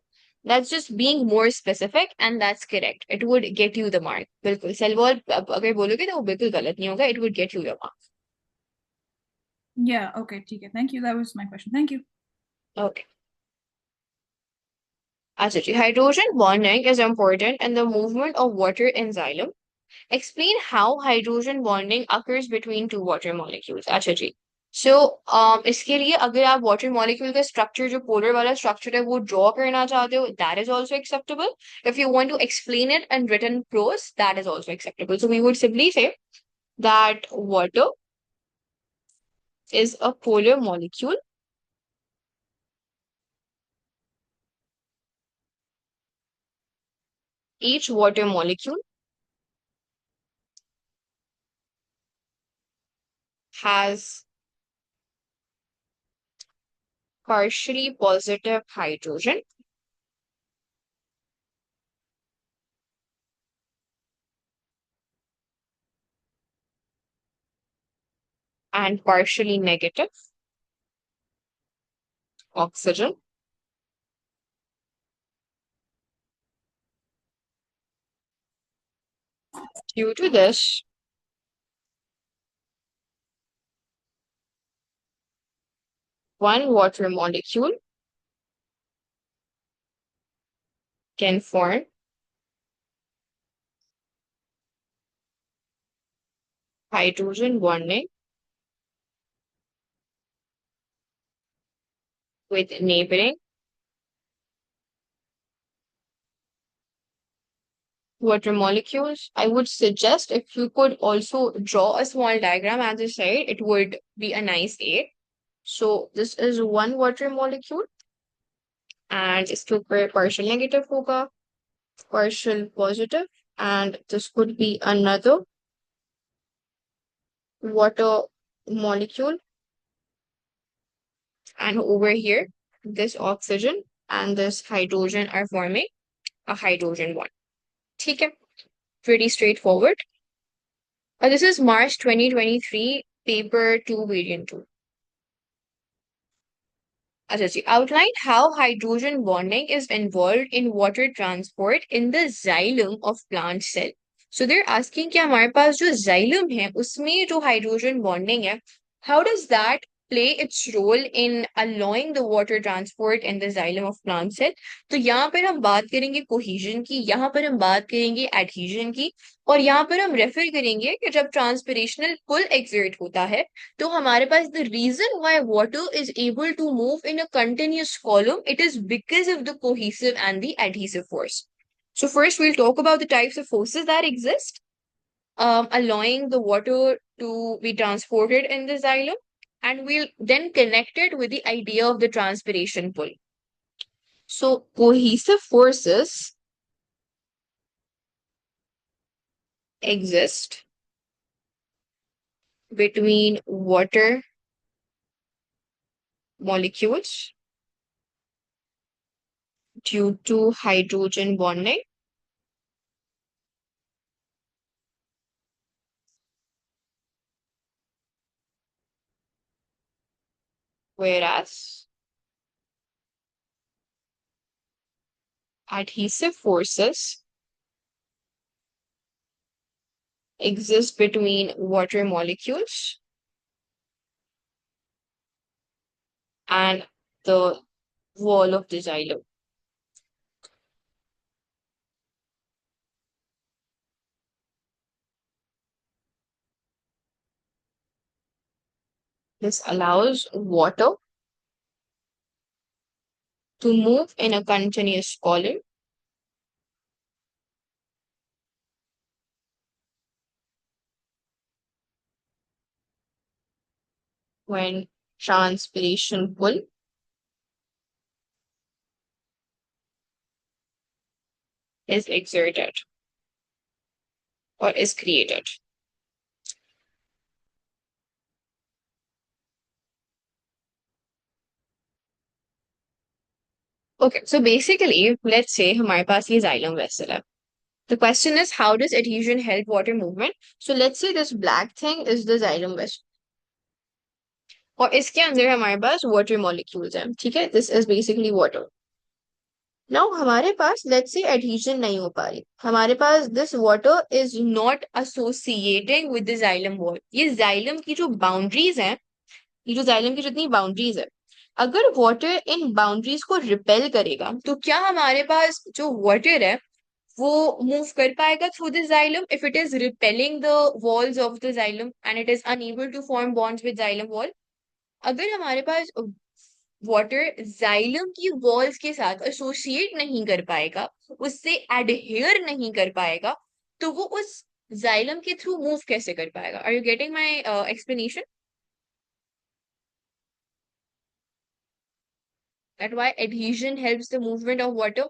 that's just being more specific, and that's correct. It would get you the mark. बिल्कुल cell wall अगर बोलोगे तो वो बिल्कुल गलत नहीं होगा. It would get you the mark. yeah, okay, ठीक है. Thank you. That was my question. Thank you. Okay. अच्छा जी, hydrogen bonding is important in the movement of water in xylem. Explain how hydrogen bonding occurs between two water molecules. अच्छा जी. So, इसके लिए अगर आप water molecule का structure जो polar वाला structure है वो draw करना चाहते हो, that is also acceptable. If you want to explain it in written prose, that is also acceptable. So we would simply say that water is a polar molecule. Each water molecule has partially positive hydrogen and partially negative oxygen. Due to this, one water molecule can form hydrogen bonding with neighboring water molecules. I would suggest if you could also draw a small diagram as I said, it would be a nice aid. So this is one water molecule and इसके ऊपर partial negative होगा, partial positive, and this could be another water molecule. And over here, this oxygen and this hydrogen are forming a hydrogen bond. ठीक है? Pretty straightforward. This is March 2023, paper 2, variant 2. अच्छा जी, outline how hydrogen bonding is involved in water transport in the xylem of plant cell. So they're asking कि हमारे पास जो xylem है उसमें जो hydrogen bonding है, how does that play its role in allowing the water transport in the xylem of plant cell? तो यहाँ पर हम बात करेंगे cohesion की, यहाँ पर हम बात करेंगे adhesion की, और यहाँ पर हम रेफर करेंगे कि जब ट्रांसपिरेशनल पुल एक्सर्ट होता है तो हमारे पास the reason why water is able to move in a continuous column it is because of the cohesive and the adhesive force. So first we'll talk about the types of forces that exist, allowing the water to be transported in the xylem, and we'll then connect it with the idea of the transpiration pull. So cohesive forces exist between water molecules due to hydrogen bonding, whereas adhesive forces exist between water molecules and the wall of the xylem. This allows water to move in a continuous column when transpiration pull is exerted or is created. Okay, so basically, let's say हमारे पास ये xylem vessel है. The question is, how does adhesion help water movement? So let's say this black thing is the xylem vessel. और इसके अंदर हमारे पास water molecules हैं, ठीक है? This is basically water. Now हमारे पास let's say adhesion नहीं हो पा रही. हमारे पास this water is not associating with the xylem wall. ये xylem की जो boundaries हैं, ये जो xylem की जितनी boundaries है, अगर वाटर इन बाउंड्रीज को रिपेल करेगा तो क्या हमारे पास जो वाटर है वो मूव कर पाएगा through the xylem if it is repelling the walls of the xylem and it is unable to form bonds with xylem wall? अगर हमारे पास वाटर जाइलम की वॉल्स के साथ एसोसिएट नहीं कर पाएगा, उससे एडहेयर नहीं कर पाएगा, तो वो उस जाइलम के थ्रू मूव कैसे कर पाएगा? Are you getting my explanation? That why adhesion helps the movement of water.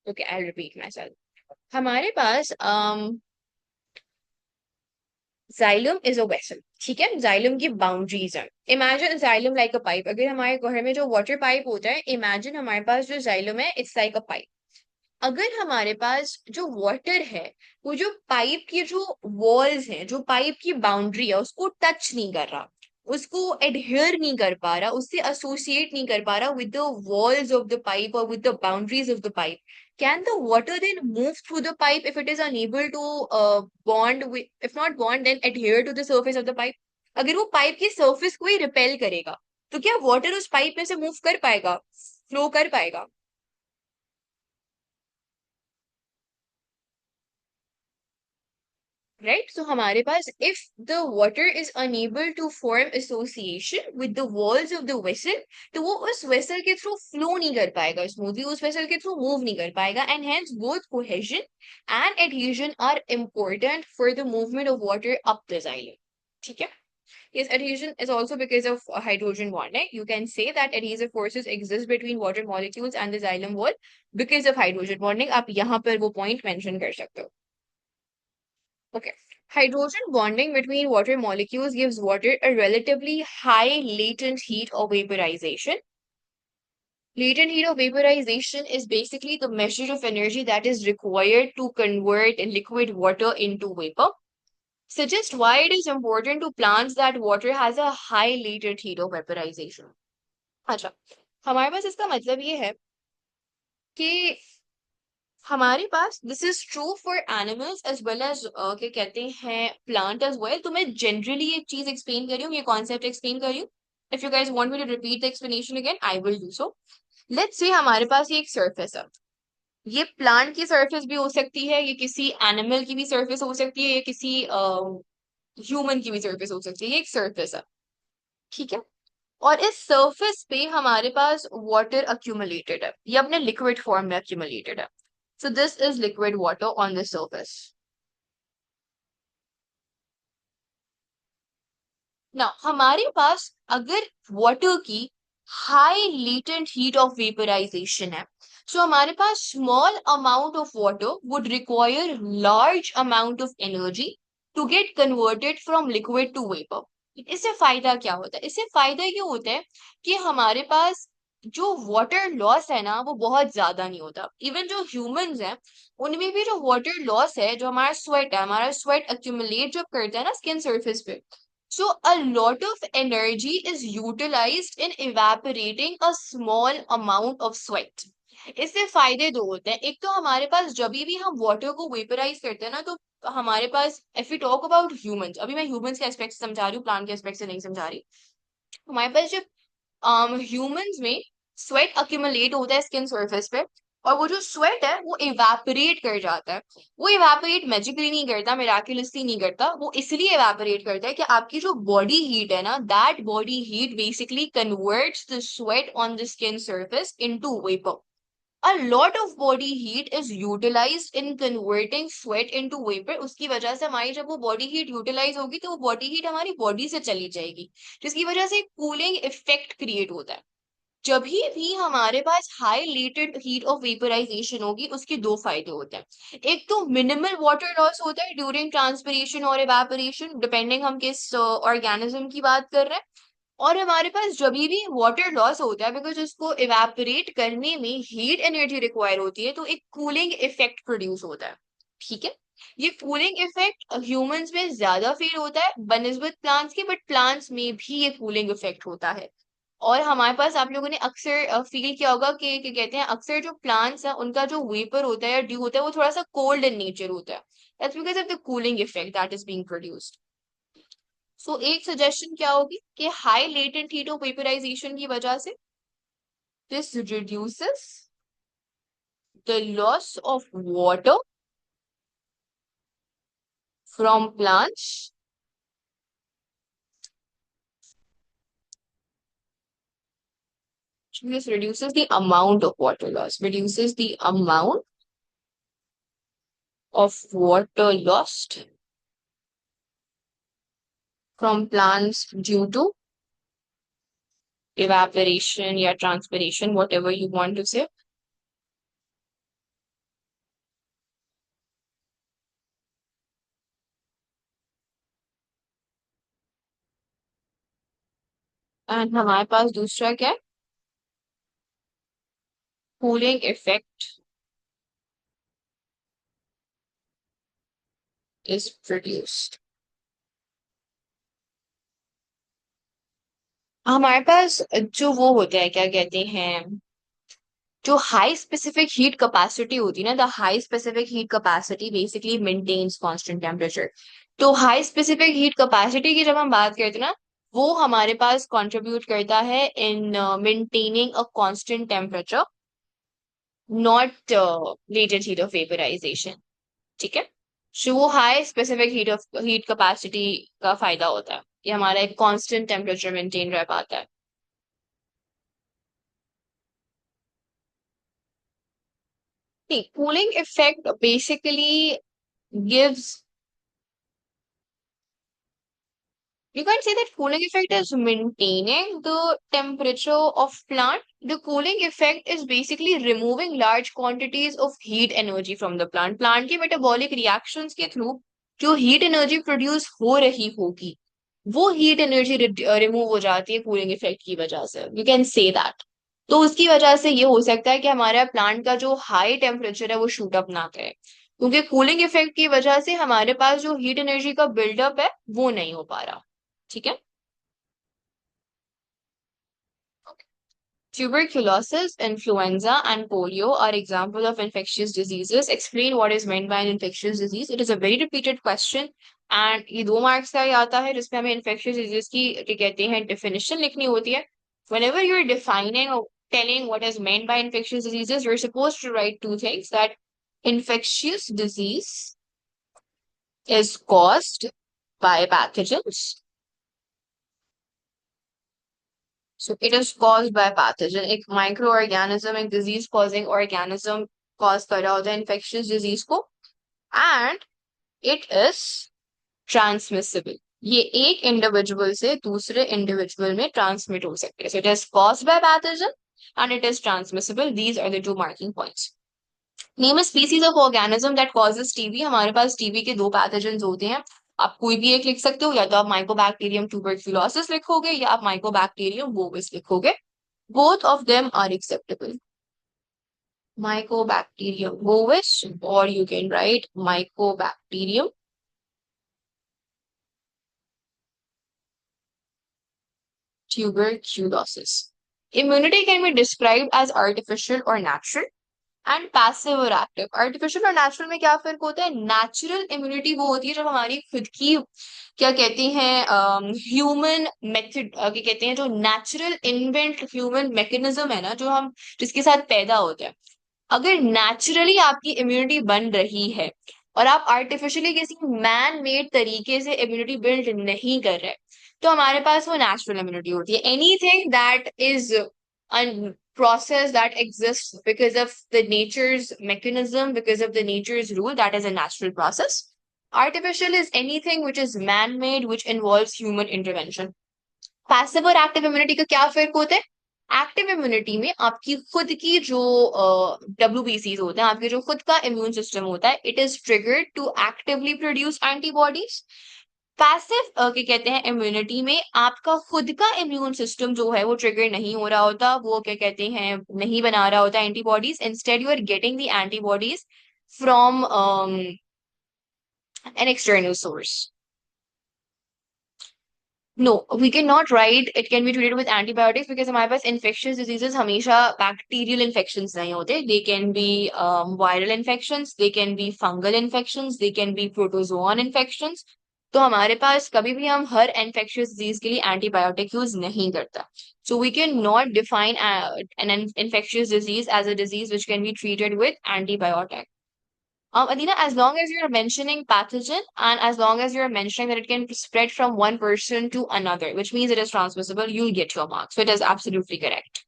Okay, I'll repeat myself. हमारे पास जाइलम इज अ वेसल, ठीक है? जाइलम की बाउंड्रीज है। इमेजिन जाइलम लाइक अ पाइप। अगर हमारे घर में जो वाटर पाइप होता है, इमेजिन हमारे पास जो जाइलम है इट्स लाइक अ पाइप। अगर हमारे पास जो वाटर है वो जो पाइप की जो वॉल्स हैं, जो पाइप की बाउंड्री है उसको टच नहीं कर रहा, उसको एडहेयर नहीं कर पा रहा, उससे एसोसिएट नहीं कर पा रहा with the walls of the pipe और with the boundaries of the pipe, can the water then move through the pipe if it is unable to bond with, if not bond then adhere to the surface of the pipe? अगर वो pipe की surface को ही repel करेगा तो क्या water उस pipe में से मूव कर पाएगा, फ्लो कर पाएगा? राइट? सो हमारे पास if the water is unable to form association with the walls of the vessel, तो वो उस वेसल के थ्रू फ्लो नहीं कर पाएगा स्मूथली, उस वेसल के थ्रू मूव नहीं कर पाएगा, and hence both cohesion and adhesion are important for the movement of water up the xylem. ठीक है? Yes, adhesion is also because of hydrogen bonding. You can say that adhesive forces exist between water molecules and the xylem wall because of hydrogen bonding. आप यहाँ पर वो point mention कर सकते हो। Okay. Hydrogen bonding between water molecules gives water a relatively high latent heat of vaporization. Latent heat of vaporization is basically the measure of energy that is required to convert liquid water into vapor. Suggest why it is important to plants that water has a high latent heat of vaporization. अच्छा, हमारे पास इसका मतलब ये है कि हमारे पास this is true for animals as well as क्या कहते हैं प्लांट एज वेल। तो मैं जनरली एक चीज एक्सप्लेन कर रही हूँ, ये कॉन्सेप्ट एक्सप्लेन कर रही हूँ। If you guys want me to repeat the explanation again I will do so. Let's say हमारे पास ये एक सरफेस है, ये प्लांट की सरफेस भी हो सकती है, ये किसी एनिमल की भी सरफेस हो सकती है, ये किसी ह्यूमन की भी सरफेस हो सकती है, ये एक सरफेस है, ठीक है? और इस सरफेस पे हमारे पास वाटर अक्यूमुलेटेड है, ये अपने लिक्विड फॉर्म में अक्यूमुलेटेड है। So this is liquid water on the surface. ना हमारे पास अगर वाटर की high latent heat of vaporisation है, सो हमारे पास small amount of water would require large amount of energy to get converted from liquid to vapour. इससे फायदा क्या होता है? इससे फायदा ये होता है कि हमारे पास जो वाटर लॉस है ना वो बहुत ज्यादा नहीं होता। इवन जो ह्यूमंस हैं उनमें भी जो वाटर लॉस है, जो हमारा स्वेट है, हमारा स्वेट अक्यूमुलेट जब करता है ना स्किन सरफेस पे, so a lot of energy is utilized in evaporating a small amount of sweat. इससे फायदे दो होते हैं। एक तो हमारे पास जब भी हम वाटर को वेपराइज करते हैं ना, तो हमारे पास if you talk about humans, अभी मैं ह्यूमंस के एस्पेक्ट से समझा रही हूँ, प्लांट के एस्पेक्ट से नहीं समझा रही। हमारे पास जब ह्यूमंस में स्वेट अक्यूमुलेट होता है स्किन सरफेस पे, और वो जो स्वेट है वो इवेपोरेट कर जाता है। वो इवेपोरेट मैजिकली नहीं करता, मिराकुलसली नहीं करता, वो इसलिए इवेपोरेट करता है कि आपकी जो बॉडी हीट है ना, that body heat basically converts the sweat on the skin surface into vapour. A lot of body heat is utilized in converting sweat into vapor। उसकी वजह से हमारी जब वो बॉडी हीट यूटिलाइज होगी तो वो बॉडी हीट हमारी बॉडी से चली जाएगी, जिसकी वजह से कूलिंग इफेक्ट क्रिएट होता है। जब भी हमारे पास high latent heat of vaporisation होगी उसके दो फायदे होते हैं। एक तो मिनिमल वाटर लॉस होता है ड्यूरिंग ट्रांसपिरेशन और इवेपोरेशन, डिपेंडिंग हम किस ऑर्गेनिज्म की बात कर रहे हैं। और हमारे पास जब भी वाटर लॉस होता है बिकॉज उसको इवेपोरेट करने में हीट एनर्जी रिक्वायर होती है, तो एक कूलिंग इफेक्ट प्रोड्यूस होता है, ठीक है? ये कूलिंग इफेक्ट ह्यूमंस में ज्यादा फील होता है बनिस्बत प्लांट्स के, बट प्लांट्स में भी ये कूलिंग इफेक्ट होता है। और हमारे पास आप लोगों ने अक्सर फील किया होगा कि कहते हैं अक्सर जो प्लांट्स है उनका जो वेपर होता है या ड्यू होता है वो थोड़ा सा कोल्ड इन नेचर होता है। That's because of the cooling effect that is being produced. So एक सजेशन क्या होगी कि high latent heat of vaporisation की वजह से this reduces the loss of water from plants this reduces the amount of water loss, reduces the amount of water lost from plants due to evaporation or transpiration, whatever you want to say. And हमारे पास दूसरा क्या है, cooling effect is produced. हमारे पास जो वो होता है, क्या कहते हैं, जो हाई स्पेसिफिक हीट कैपेसिटी होती है ना, the high specific heat capacity basically maintains constant temperature. तो हाई स्पेसिफिक हीट कैपेसिटी की जब हम बात करते हैं ना, वो हमारे पास कंट्रीब्यूट करता है in maintaining a constant temperature, not latent heat of vaporization. ठीक है, सो वो हाई स्पेसिफिक हीट कैपेसिटी का फायदा होता है कि हमारा एक कांस्टेंट टेम्परेचर मेंटेन रह पाता है। नहीं, cooling effect basically gives, you can say that cooling effect is maintaining the temperature of plant. The cooling effect is basically removing large quantities of heat energy from the plant. Plant के metabolic reactions के through जो heat energy produce हो रही होगी, वो heat energy remove हो जाती है cooling effect की वजह से। You can say that. तो उसकी वजह से ये हो सकता है कि हमारा प्लांट का जो हाई टेम्परेचर है वो शूट अप ना करे, क्योंकि कूलिंग इफेक्ट की वजह से हमारे पास जो हीट एनर्जी का बिल्डअप है वो नहीं हो पा रहा। ठीक है। Tuberculosis, influenza, and polio are examples of infectious diseases. Explain what is meant by an infectious disease. It is a very repeated question, and ये 2 मार्क्स का ही आता है जिसमें हमें infectious disease की क्या कहते हैं definition लिखनी होती है। Whenever you're defining or telling what is meant by infectious diseases, you're supposed to write two things: that infectious disease is caused by pathogens. So it is caused by pathogen. एक microorganism, एक disease causing organism cause कर रहा होता है infectious disease को, and it is transmissible. ये एक individual से दूसरे individual में transmit हो सकते हैं. So it is caused by pathogen and it is transmissible. These are the two marking points. Name a species of organism that causes TB. हमारे पास TB के 2 pathogens होते हैं। आप कोई भी एक लिख सकते हो, या तो आप माइकोबैक्टीरियम ट्यूबरक्यूलोसिस लिखोगे या आप माइकोबैक्टीरियम बोविस लिखोगे। Both of them are acceptable. Mycobacterium bovis, or you can write Mycobacterium tuberculosis. Immunity can be described as artificial or natural, and passive और एक्टिव। आर्टिफिशियल और नेचुरल में क्या फर्क होता है? नेचुरल इम्यूनिटी वो होती है जब हमारी खुद की क्या कहते हैं ह्यूमन मेथड, क्या कहते हैं, जो नेचुरल इनबिल्ट ह्यूमन मैकेनिज्म है ना, जो हम जिसके साथ पैदा होते हैं। अगर नेचुरली आपकी इम्यूनिटी बन रही है और आप आर्टिफिशियली किसी मैन मेड तरीके से इम्यूनिटी बिल्ड नहीं कर रहे, तो हमारे पास वो नेचुरल इम्यूनिटी होती है। Anything that is process that exists because of the nature's mechanism, because of the nature's rule, that is a natural process. Artificial is anything which is man-made, which involves human intervention. Passive और active immunity का क्या फर्क होता है? Active immunity में आपकी खुद की जो WBCs होते हैं, आपके जो खुद का इम्यून सिस्टम होता है, it is triggered to actively produce antibodies. Passive क्या कहते हैं इम्यूनिटी में आपका खुद का इम्यून सिस्टम जो है वो ट्रिगर नहीं हो रहा होता, वो क्या कहते हैं नहीं बना रहा होता antibodies. Instead you are getting the antibodies from an external source. No, we cannot write it can be treated with antibiotics because हमारे पास infectious diseases हमेशा bacterial infections नहीं होते. They can be viral infections, they can be fungal infections, they can be protozoan infections. तो हमारे पास कभी भी हम हर infectious disease के लिए एंटीबायोटिक यूज नहीं करता. So we can not define an infectious disease as a disease which can be treated with antibiotic. Adina, as long as you're mentioning pathogen and as long as you're mentioning that it can spread from one person to another, which means it is transmissible, you'll get your mark. So it is absolutely correct.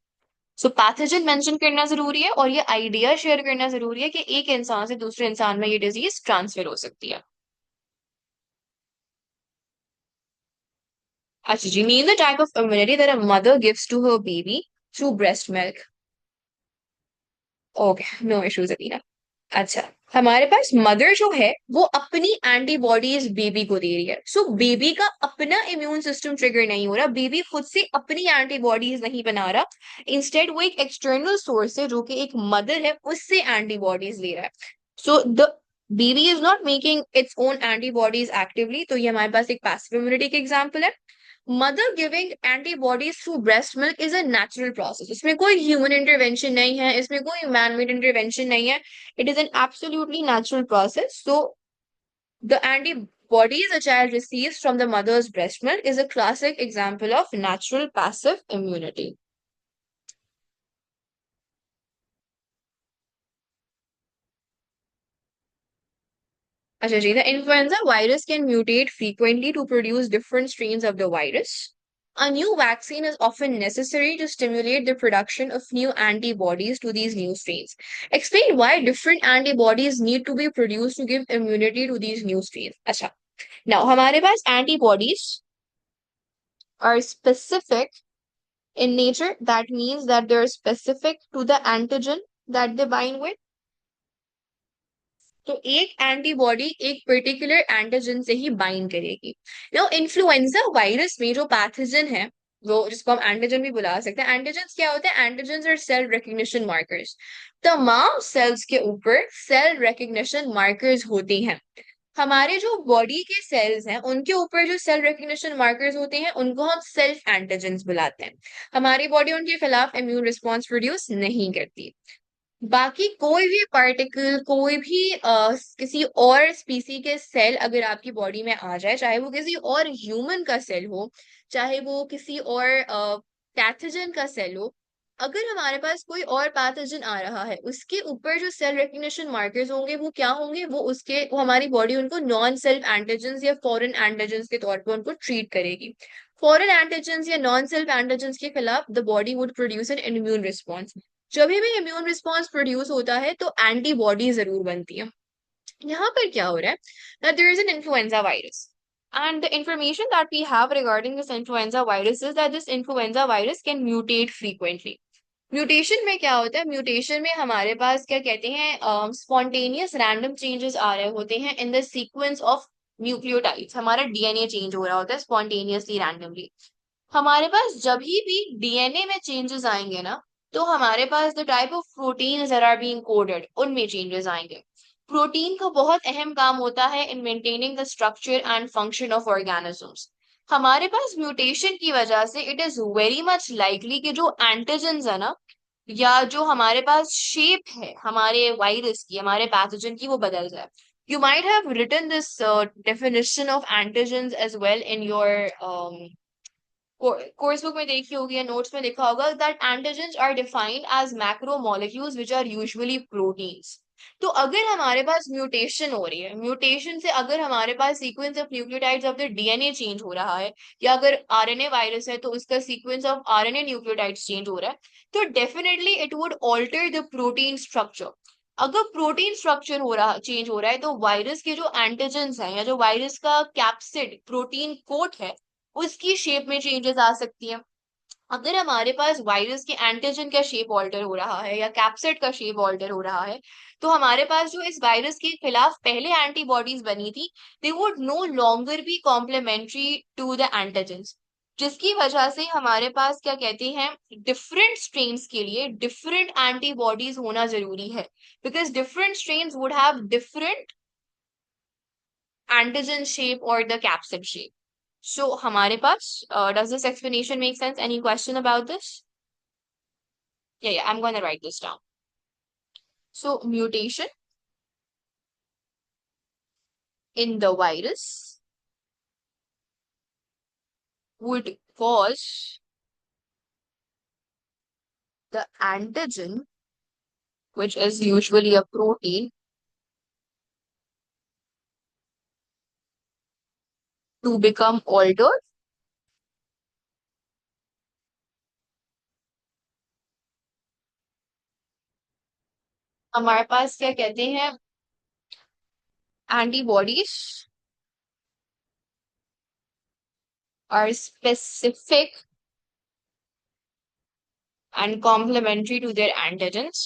So pathogen mention करना जरूरी है और ये idea share करना जरूरी है कि एक इंसान से दूसरे इंसान में ये डिजीज ट्रांसफर हो सकती है. अच्छा जी, name the type of immunity that a mother gives to her baby through breast milk. Okay, no issues Adina. अच्छा, हमारे पास मदर जो है वो अपनी एंटीबॉडीज बेबी को दे रही है. सो बेबी का अपना इम्यून सिस्टम ट्रिगर नहीं हो रहा, बेबी खुद से अपनी एंटीबॉडीज नहीं बना रहा. इंस्टेड वो एक एक्सटर्नल सोर्स है जो कि एक मदर है उससे एंटीबॉडीज ले रहा है. So the baby is not making its own antibodies actively. तो ये हमारे पास एक पैसिव इम्यूनिटी का एग्जाम्पल है. Mother giving antibodies through breast milk is a natural process. इसमें कोई ह्यूमन इंटरवेंशन नहीं है, इसमें कोई मैन मेड इंटरवेंशन नहीं है. It is an absolutely natural process. So the antibodies a child receives from the mother's breast milk is a classic example of natural passive immunity. अच्छा जी, the influenza virus can mutate frequently to produce different strains of the virus. A new vaccine is often necessary to stimulate the production of new antibodies to these new strains. Explain why different antibodies need to be produced to give immunity to these new strains. अच्छा, now हमारे पास antibodies are specific in nature. That means that they're specific to the antigen that they bind with. तो एक antibody एक particular antigen से ही bind करेगी. Now influenza virus में जो pathogen है वो जिसको हम एंटीजन भी बुला सकते हैं. एंटीजन क्या होते हैं? एंटीजन और सेल रिकग्निशन मार्कर्स. तमाम सेल्स के ऊपर सेल रिकग्निशन मार्कर्स होते हैं. हमारे जो बॉडी के सेल्स हैं उनके ऊपर जो सेल रिकग्निशन मार्कर्स होते हैं उनको हम सेल्फ एंटीजेंस बुलाते हैं. हमारी बॉडी उनके खिलाफ इम्यून रिस्पॉन्स प्रोड्यूस नहीं करती. बाकी कोई भी पार्टिकल, कोई भी किसी और स्पीसी के सेल अगर आपकी बॉडी में आ जाए, चाहे वो किसी और ह्यूमन का सेल हो, चाहे वो किसी और पैथोजन का सेल हो, अगर हमारे पास कोई और पैथोजन आ रहा है उसके ऊपर जो सेल रिकग्निशन मार्कर्स होंगे वो क्या होंगे? वो हमारी बॉडी उनको नॉन सेल्फ एंटीजेंस या फॉरेन एंटीजेंस के तौर पर उनको ट्रीट करेगी. फॉरेन एंटीजेंस या नॉन सेल्फ एंटीजेंस के खिलाफ the body would produce an immune response. जब भी इम्यून रिस्पॉन्स प्रोड्यूस होता है तो एंटीबॉडी जरूर बनती है. यहाँ पर क्या हो रहा है? that there is an influenza virus and the information that we have regarding this influenza virus is that this influenza virus can mutate frequently. Mutation में क्या होता है? म्यूटेशन में हमारे पास क्या कहते हैं, स्पॉन्टेनियस रैंडम चेंजेस आ रहे होते हैं in the sequence of nucleotides. हमारा डीएनए चेंज हो रहा होता है स्पॉन्टेनियसली रैंडमली. हमारे पास जब ही भी डीएनए में चेंजेस आएंगे ना तो हमारे पास the type of proteins that are being coded उनमें चेंजेस आएंगे. प्रोटीन का बहुत अहम काम होता है in maintaining the structure and function of organisms. हमारे पास म्यूटेशन की वजह से it is very much likely कि जो एंटीजेंस है ना या जो हमारे पास शेप है हमारे वायरस की, हमारे पैथोजन की, वो बदल जाए. You might have written this definition of antigens as well in your course book में देखी होगी या नोट्स में देखा होगा that antigens are defined as macro molecules which are usually proteins. तो अगर हमारे पास म्यूटेशन हो रही है, म्यूटेशन से अगर हमारे पास sequence of nucleotides of the DNA change हो रहा है, या अगर आरएनए वायरस है तो उसका sequence of RNA nucleotides change हो रहा है, तो definitely it would alter the protein structure. अगर प्रोटीन स्ट्रक्चर हो रहा चेंज हो रहा है तो वायरस के जो एंटीजेंस हैं या जो वायरस का कैप्सिड प्रोटीन कोट है उसकी शेप में चेंजेस आ सकती है. अगर हमारे पास वायरस के एंटीजन का शेप ऑल्टर हो रहा है या कैप्सिड का शेप ऑल्टर हो रहा है तो हमारे पास जो इस वायरस के खिलाफ पहले एंटीबॉडीज बनी थी they would no longer be complementary to the antigens. जिसकी वजह से हमारे पास क्या कहते हैं, डिफरेंट स्ट्रेन्स के लिए डिफरेंट एंटीबॉडीज होना जरूरी है because different strains would have different antigen shape और द कैप्सिड शेप. So, हमारे पास, does this explanation make sense? Any question about this? Yeah, I'm going to write this down. So, mutation in the virus would cause the antigen, which is usually a protein, to become altered. हमारे पास क्या कहते हैं, antibodies are specific and complementary to their antigens.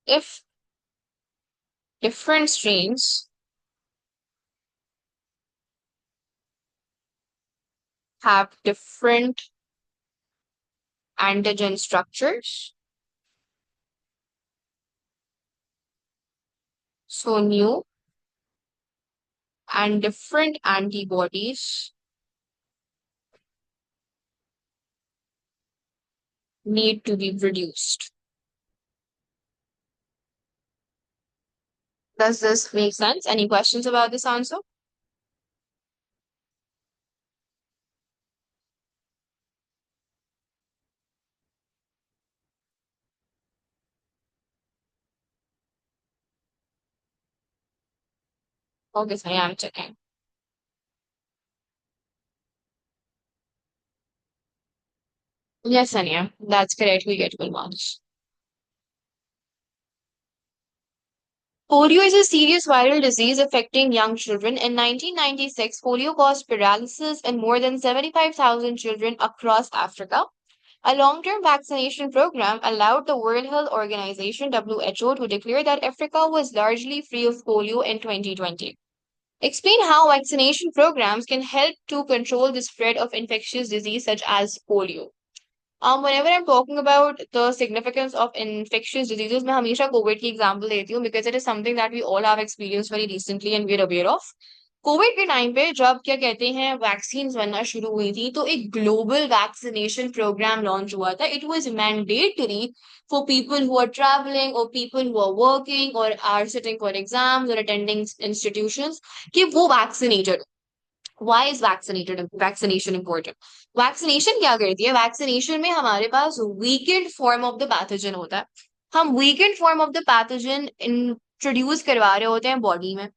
If different strains have different antigen structures, so new and different antibodies need to be produced. Does this make sense? Any questions about this answer? Okay, so I'm checking. Yes, Anya, that's correct. We get full marks. Polio is a serious viral disease affecting young children. In 1996, polio caused paralysis in more than 75,000 children across Africa. A long-term vaccination program allowed the World Health Organization (WHO) to declare that Africa was largely free of polio in 2020. Explain how vaccination programs can help to control the spread of infectious disease such as polio. Whenever I'm talking about the significance of infectious diseases, मैं हमेशा Covid की example देती हूँ because it is something that we all have experienced very recently and we're aware of. Covid के time पे जब क्या कहते हैं वैक्सीन बनना शुरू हुई थी तो एक ग्लोबल वैक्सीनेशन प्रोग्राम लॉन्च हुआ था. It was mandatory for people who are traveling or people who are working or are sitting for exams or attending institutions कि वो vaccinated. Why is vaccination important? Vaccination क्या करती है? Vaccination में हमारे पास weakened form of the pathogen होता है. हम weakened form of the pathogen introduce करवा रहे होते हैं बॉडी में.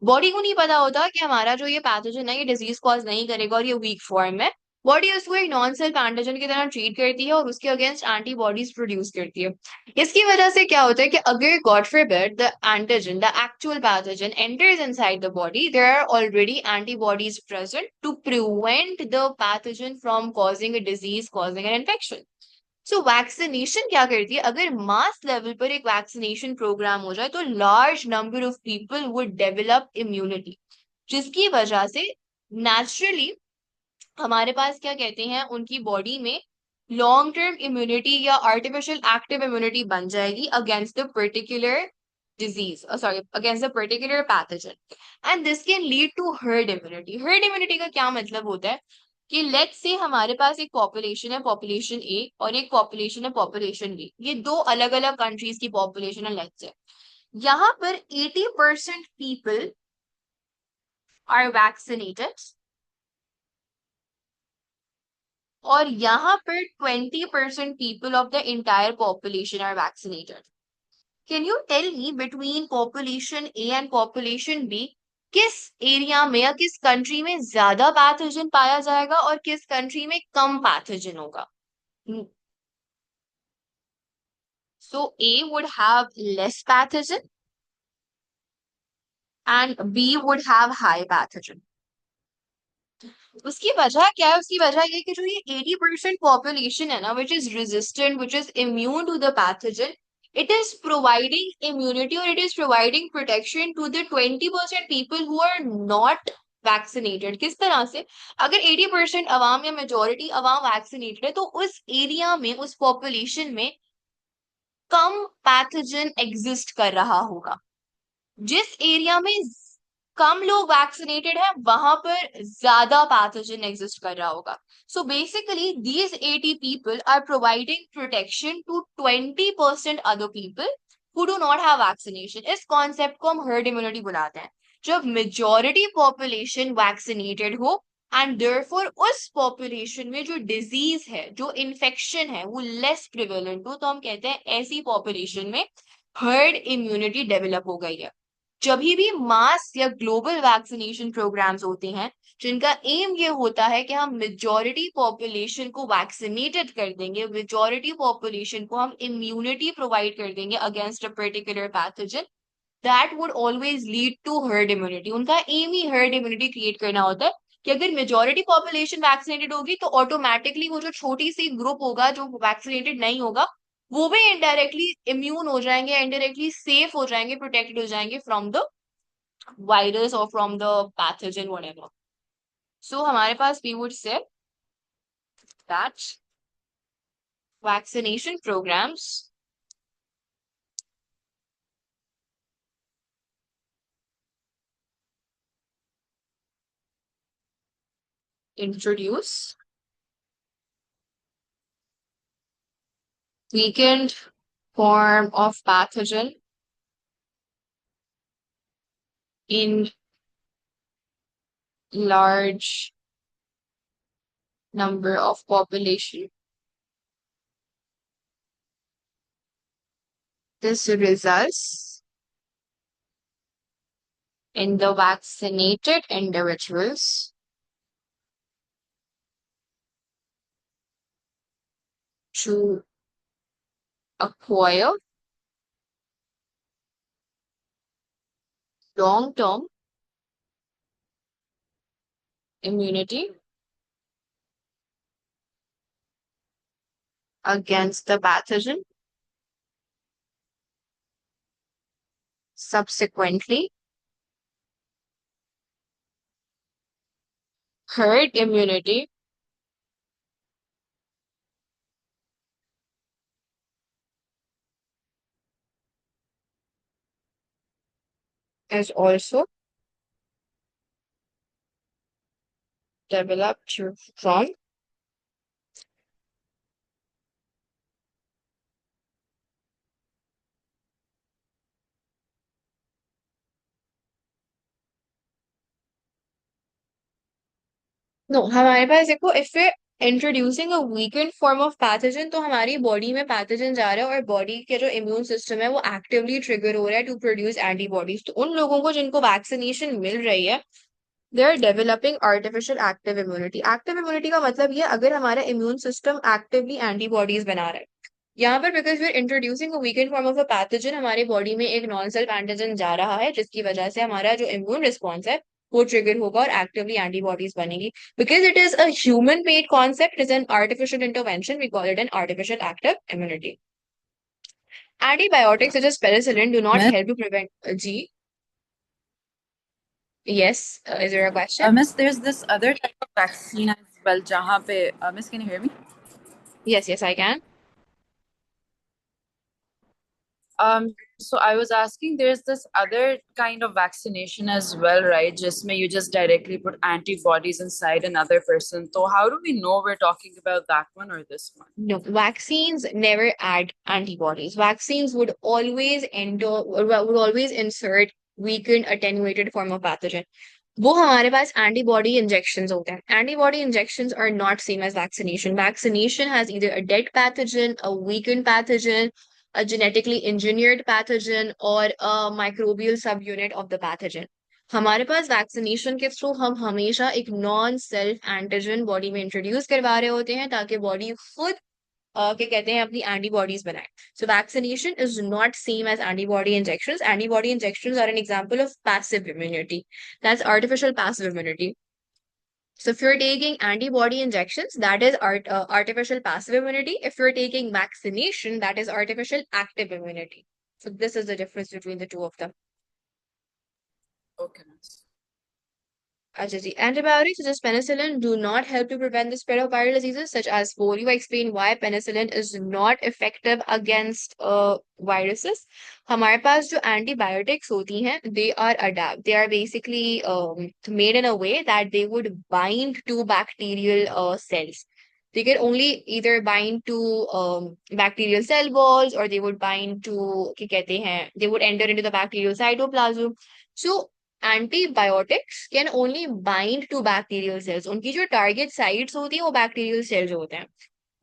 बॉडी को नहीं पता होता कि हमारा जो ये पैथोजन है ये डिजीज कॉज नहीं करेगा और ये वीक फॉर्म है. बॉडी उसको एक नॉन सेल्फ एंटीजन की तरह ट्रीट करती है और उसके अगेंस्ट एंटीबॉडीज प्रोड्यूस करती है. इसकी वजह से क्या होता है कि अगर God forbid the antigen the actual pathogen enters inside the body there are already antibodies present to prevent the pathogen from causing a disease causing an infection. So vaccination क्या करती है? अगर मास लेवल पर एक vaccination programme हो जाए तो large number of people would develop immunity, जिसकी वजह से नेचुरली हमारे पास क्या कहते हैं उनकी बॉडी में लॉन्ग टर्म इम्यूनिटी या आर्टिफिशियल एक्टिव इम्यूनिटी बन जाएगी against the particular disease, sorry, against a particular pathogen. And this can lead to herd immunity. Herd immunity का क्या मतलब होता है कि लेट्स से हमारे पास एक पॉपुलेशन है, पॉपुलेशन ए, और एक पॉपुलेशन है, पॉपुलेशन बी. ये दो अलग अलग कंट्रीज की पॉपुलेशन है. लेट्स से यहाँ पर 80% पीपल आर वैक्सीनेटेड और यहाँ पर 20% people of the entire population are vaccinated. Can you tell me between population A and population B किस एरिया में या किस कंट्री में ज्यादा पैथोजन पाया जाएगा और किस कंट्री में कम पैथोजन होगा? So A would have less pathogen and B would have high pathogen. उसकी वजह क्या है? उसकी वजह ये कि जो ये 80% पॉपुलेशन है ना, which is resistant, which is immune to the pathogen, it is providing immunity or it is providing protection to the 20% people who are not vaccinated. किस तरह से? अगर 80% अवाम या मेजोरिटी अवाम वैक्सीनेटेड है तो उस एरिया में, उस पॉपुलेशन में कम पैथोजन एग्जिस्ट कर रहा होगा. जिस एरिया में कम लोग वैक्सीनेटेड हैं वहां पर ज्यादा पैथोजन एग्जिस्ट कर रहा होगा. So basically, these 80 people are providing protection to 20% other people who do not have vaccination. इस कॉन्सेप्ट को हम हर्ड इम्यूनिटी बुलाते हैं. जब मेजॉरिटी पॉपुलेशन वैक्सीनेटेड हो एंड देयरफॉर उस पॉपुलेशन में जो डिजीज है, जो इन्फेक्शन है, वो लेस प्रिवेलेंट हो, तो हम कहते हैं ऐसी पॉपुलेशन में हर्ड इम्यूनिटी डेवलप हो गई है. जब भी मास या ग्लोबल वैक्सीनेशन प्रोग्राम्स होते हैं जिनका एम ये होता है कि हम मेजॉरिटी पॉपुलेशन को वैक्सीनेटेड कर देंगे, मेजॉरिटी पॉपुलेशन को हम इम्यूनिटी प्रोवाइड कर देंगे against a particular pathogen, that would always lead to herd immunity. उनका एम ही हर्ड इम्यूनिटी क्रिएट करना होता है कि अगर मेजॉरिटी पॉपुलेशन वैक्सीनेटेड होगी तो ऑटोमेटिकली वो जो छोटी सी ग्रुप होगा जो वैक्सीनेटेड नहीं होगा वो भी इनडायरेक्टली इम्यून हो जाएंगे, इनडायरेक्टली सेफ हो जाएंगे, प्रोटेक्टेड हो जाएंगे फ्रॉम द वायरस और from the pathogen whatever. So हमारे पास we would say that vaccination programs introduce weakened form of pathogen in large number of population. This results in the vaccinated individuals to acquire long-term immunity against the pathogen. Subsequently, herd immunity is also developed from no. हमारे पास देखो, if we introducing a weakened form of pathogen, तो हमारी body में pathogen जा रहा है और बॉडी के जो इम्यून सिस्टम है वो एक्टिवली ट्रिगर हो रहा है टू प्रोड्यूस एंटीबॉडीज. तो उन लोगों को जिनको वैक्सीनेशन मिल रही है they are developing artificial active immunity. Active immunity का मतलब ये अगर हमारा इम्यून सिस्टम एक्टिवली एंटीबॉडीज बना रहा है. यहाँ पर because we are introducing a weakened form of a pathogen, हमारी बॉडी में एक नॉन सेल्फ एंटीजन जा रहा है जिसकी वजह से हमारा जो इम्यून रिस्पॉन्स है वो ट्रिगर होगा और एक्टिवली एंटीबॉडीज बनेगी. Because it is a human made concept, is an artificial intervention, we call it an artificial active immunity. Antibiotics such as penicillin do not Miss, help to prevent G. Yes, is there a question? Miss, there's this other type of vaccine as well. Jahan pe, Miss, can you hear me? Yes, I can. So I was asking, there's this other kind of vaccination as well, right? Just you just directly put antibodies inside another person. So how do we know we're talking about that one or this one? No, vaccines never add antibodies. Vaccines would always insert weakened, attenuated form of pathogen. वो हमारे पास antibody injections होते हैं. Antibody injections are not same as vaccination. Vaccination has either a dead pathogen, a weakened pathogen, a genetically engineered pathogen, or a microbial subunit of the pathogen. हमारे पास vaccination के through हम हमेशा एक non self antigen body में introduce करवा रहे होते हैं ताकि बॉडी खुद क्या कहते हैं अपनी एंटीबॉडीज बनाए. So vaccination is not same as antibody injections. Antibody injections are an example of passive immunity. That's artificial passive immunity. So if you're taking antibody injections, that is artificial passive immunity. If you're taking vaccination, that is artificial active immunity. So this is the difference between the two of them. Okay, Miss. अच्छा जी, antibiotics such as penicillin do not help to prevent the spread of viral diseases such as polio. Explain why penicillin is not effective against viruses. हमारे पास जो antibiotics होती हैं, they are basically made in a way that they would bind to bacterial cells. They can only either bind to bacterial cell walls or they would bind to क्या कहते हैं, they would enter into the bacterial cytoplasm. So antibiotics can only bind to bacterial cells. उनकी जो target sites होती है वो bacterial cells होते हैं.